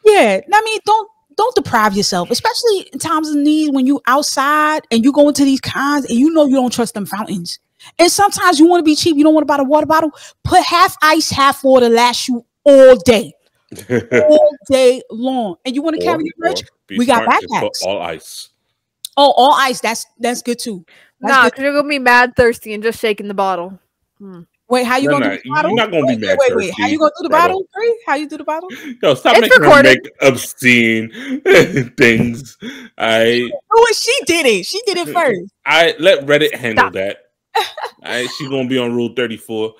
Yeah, I mean, don't deprive yourself, especially in times of need when you outside and you go into these cons and you know you don't trust them fountains. And sometimes you want to be cheap. You don't want to buy a water bottle. Put half ice, half water. Last you all day. All day long, and you want to carry your merch? We got backpacks. All ice. Oh, all ice. That's good too. Nah, because you're gonna be mad thirsty and just shaking the bottle. Well, Wait, how you gonna do the bottle? You're not gonna be mad. Wait. How you gonna do the bottle? How you do the bottle? Yo, stop making her make obscene things. She did it. She did it first. I let Reddit handle that. She's gonna be on Rule 34.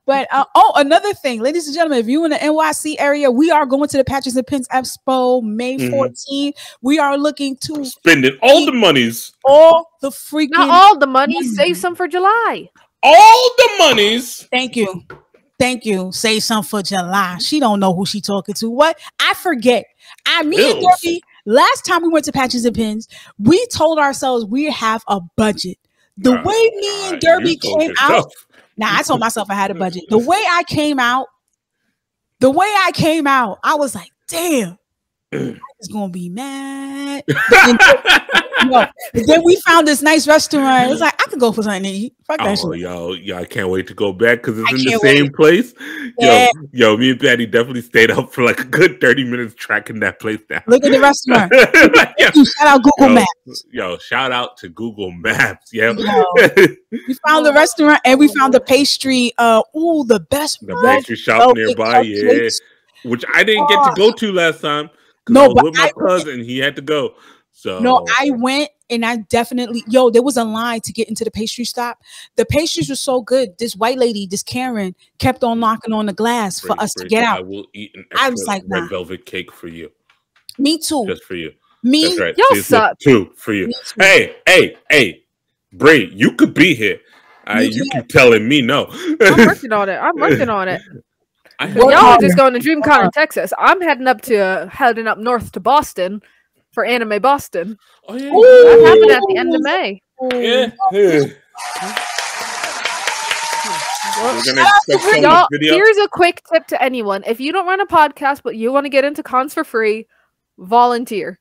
But another thing, ladies and gentlemen, if you're in the NYC area, we are going to the Patches and Pins Expo May 14th. We are looking to spending all the monies, all the freaking not all the money. Save some for July. All the monies. Thank you. Save some for July. She don't know who she talking to. What? I forget. Me and Derby, last time we went to Patches and Pins, we told ourselves we have a budget. The way me and Derby came out. Now, I told myself I had a budget. The way I came out, I was like, damn, I was going to be mad. Then we found this nice restaurant. It was like, I could go for something to eat. Fuck that shit. Yo, I can't wait to go back because it's in the same place. Yeah. Yo, me and Patty definitely stayed up for like a good 30 minutes tracking that place down. Look at the restaurant. Shout out Google Maps. Yo, shout out to Google Maps. Yeah. We found the restaurant and we found the pastry. The best pastry shop nearby. Yeah. Which I didn't get to go to last time. No, I was with my cousin. He had to go. So no, I went and I definitely there was a line to get into the pastry stop. The pastries were so good. This white lady, this Karen, kept on knocking on the glass for us to get out. I will eat an extra red velvet cake for you. Me too. Just for you. Me. That's right. Y'all suck. Two for you. Hey, Bray, you could be here. You keep telling me no. I'm working on it. Y'all are just going to DreamCon in Texas. I'm heading up north to Boston for Anime Boston. Oh, yeah. That happened at the end of May. Yeah. Y'all, here's a quick tip to anyone. If you don't run a podcast, but you want to get into cons for free, volunteer.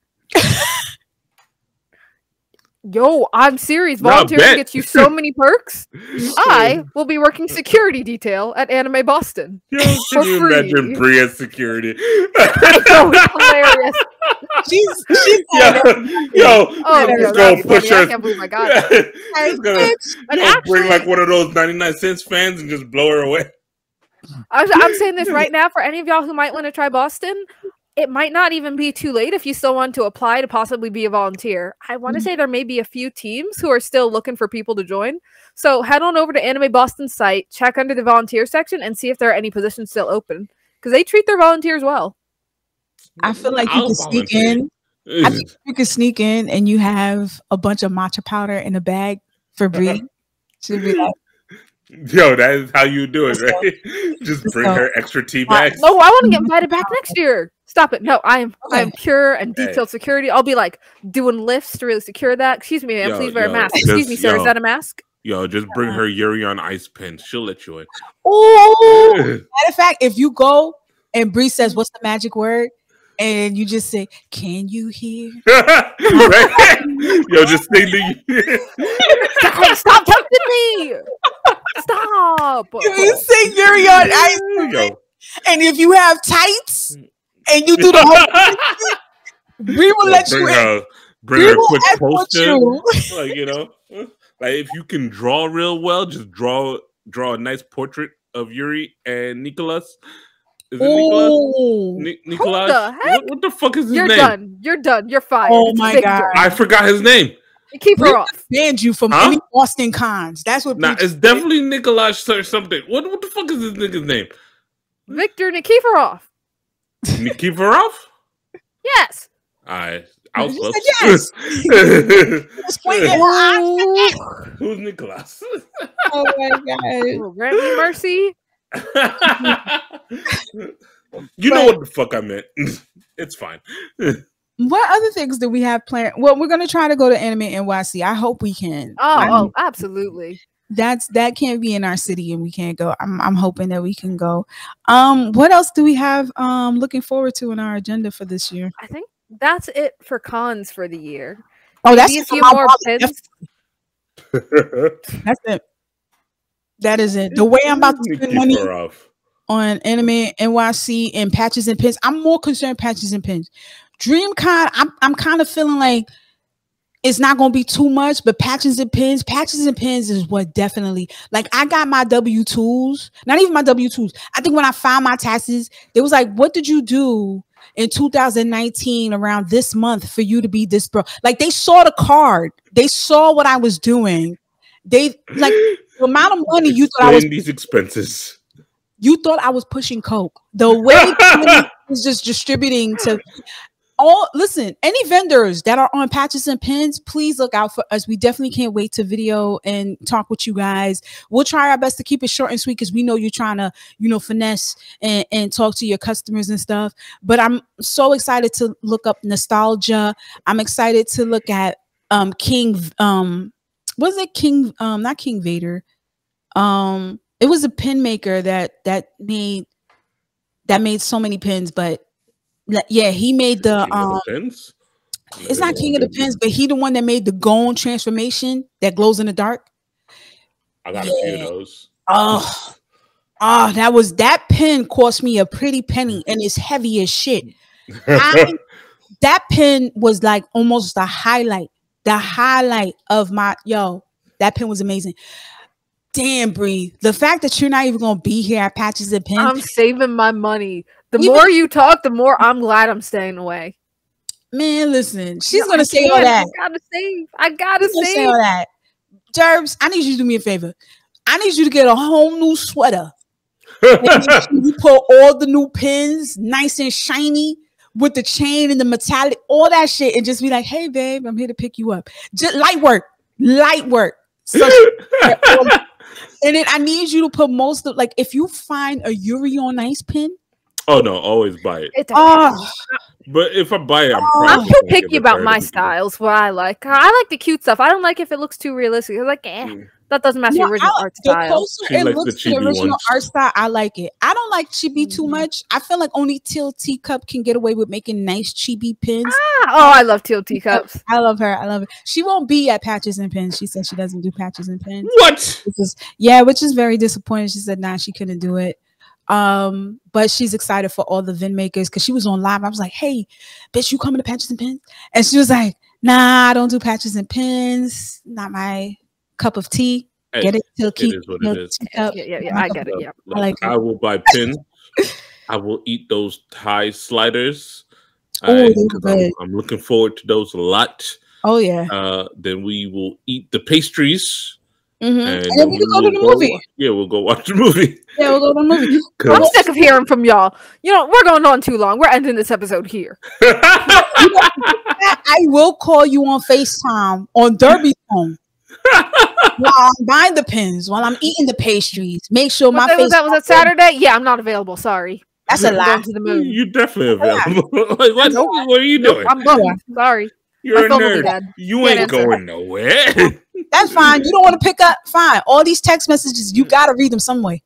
Yo, I'm serious. Volunteering gets you so many perks. I will be working security detail at Anime Boston. Yo, can you imagine Brie as security? I know, it's hilarious. She's go push her. I can't believe I got it. Gonna bring like one of those 99-cent fans and just blow her away. I'm saying this right now for any of y'all who might want to try Boston. It might not even be too late if you still want to apply to possibly be a volunteer. I want to say there may be a few teams who are still looking for people to join. So head on over to Anime Boston's site, check under the volunteer section, and see if there are any positions still open. Because they treat their volunteers well. I feel like you can sneak in. I think you can sneak in and you have a bunch of matcha powder in a bag for Brie. She'll be like, yo, that is how you do it, right? Just bring her extra tea bags. No, I want to get invited back next year. Stop it. No, I am pure and detailed security. I'll be like doing lifts to really secure that. Excuse me, ma'am. Please wear a mask. Excuse me, sir. Is that a mask? Yo, just bring her Yuri on ice pins. She'll let you in. Oh, matter of fact, if you go and Bree says, "What's the magic word?" and you just say, "Can you hear?" Right? Yo, just say Stop touching me! Stop! You say Yuri on ice cream, and if you have tights and you do the whole thing, we will let you in. Bring her a quick poster. Like, like if you can draw real well, just draw a nice portrait of Yuri and Nicholas. Is it Nicholas? Nicholas? What the fuck is his name? You're done. You're fired. Oh my god! I forgot his name. Keep her off. Banned you from any Boston cons. That's what. Nah, it's definitely Nicholas or something. What the fuck is this nigga's name? Victor Nikiforov. Nikiforov? Yes. I'll yes. Who's Nicholas? Oh my god! Grant me mercy. You know what the fuck I meant. It's fine. What other things do we have planned? Well, we're gonna try to go to Anime NYC. I hope we can. Oh, absolutely. That can't be in our city and we can't go. I'm hoping that we can go. What else do we have looking forward to in our agenda for this year? I think that's it for cons for the year. Oh, that's a few more pins. That's it. That is it. The way I'm about to spend money on Anime NYC and Patches and Pins, I'm more concerned Patches and Pins. DreamCon, I'm kind of feeling like it's not going to be too much, but patches and pins is what definitely, like, I got my W-2s, not even my W-2s. I think when I filed my taxes, they was like, what did you do in 2019 around this month for you to be this broke? Like, they saw the card. They saw what I was doing. They, like, the amount of money you thought I was, these expenses. You thought I was pushing coke. The way I was just distributing to all, listen, any vendors that are on patches and pins, please look out for us. We definitely can't wait to video and talk with you guys. We'll try our best to keep it short and sweet because we know you're trying to, you know, finesse and talk to your customers and stuff. But I'm so excited to look up nostalgia. I'm excited to look at King, was it King, not King Vader. It was a pin maker that made so many pins, but yeah, he made the pins. It's not King of the Pins, but he the one that made the Gone transformation that glows in the dark. I got a few of those. That pin cost me a pretty penny, and it's heavy as shit. That pin was like almost the highlight of my that pin was amazing. Damn, Bree, the fact that you're not even gonna be here at Patches and Pins. I'm saving my money. The more you talk, the more I'm glad I'm staying away. Man, listen, she's gonna say all that. I gotta save. Say all that. Derbs, I need you to do me a favor. I need you to get a whole new sweater. You put all the new pins, nice and shiny, with the chain and the metallic, all that shit, and just be like, "Hey, babe, I'm here to pick you up." Just light work. So, and then I need you to put most of, like, if you find a Yuri on Ice pin. Oh no, always buy it. But if I buy it, I'm too picky about my styles. What I like the cute stuff. I don't like if it looks too realistic. Like, that doesn't match the original art style. The closer it looks to the original art style, I like it. I don't like chibi too much. I feel like only Teal Teacup can get away with making nice chibi pins. I love Teal Teacups. I love her. She won't be at Patches and Pins. She said she doesn't do patches and pins. What? Which is very disappointing. She said, nah, she couldn't do it. But she's excited for all the Vin makers because she was on live. I was like, hey, bitch, you coming to Patches and Pins? And she was like, nah, I don't do patches and pins. Not my cup of tea. Get it till keep. It is what it is. Yeah, I get it. Yeah, I will buy pins. I will eat those Thai sliders. I'm looking forward to those a lot. Oh yeah. Then we will eat the pastries. And then we can go to the movie. We'll go watch the movie. Yeah, we'll go to the movie. I'm sick of hearing from y'all. You know, we're going on too long. We're ending this episode here. I will call you on FaceTime on Derby's phone while I'm buying the pins, while I'm eating the pastries. Make sure my face. Was that Saturday? Yeah, I'm not available. Sorry. That's a lie. You're definitely available. Like, what are you doing? I'm going. Sorry. You're a nerd. You ain't going nowhere. That's fine. You don't want to pick up? Fine. All these text messages, you got to read them some way.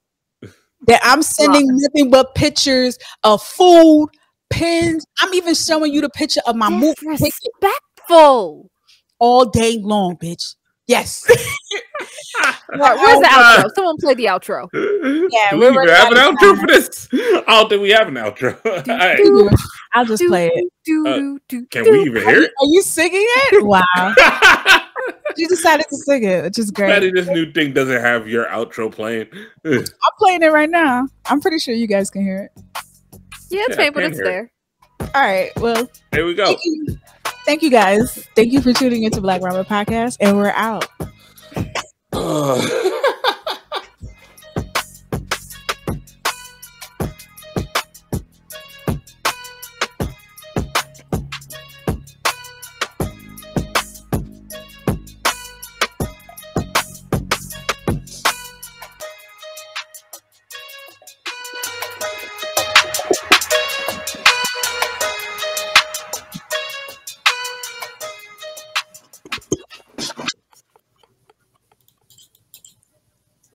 That I'm sending nothing but pictures of food, pins. I'm even showing you the picture of my movie. Disrespectful. All day long, bitch. Yes. Where's the outro? Someone play the outro. Yeah, do we even have an outro for this? I don't think we have an outro. Right. I'll just play it. Can we even hear it? Are you singing it? Wow. You decided to sing it, which is great. Patty, this new thing doesn't have your outro playing. I'm playing it right now. I'm pretty sure you guys can hear it. Yeah, it's fine, but it's there. All right. Well, there we go. Thank you guys. Thank you for tuning into Black Ramen Podcast, and we're out.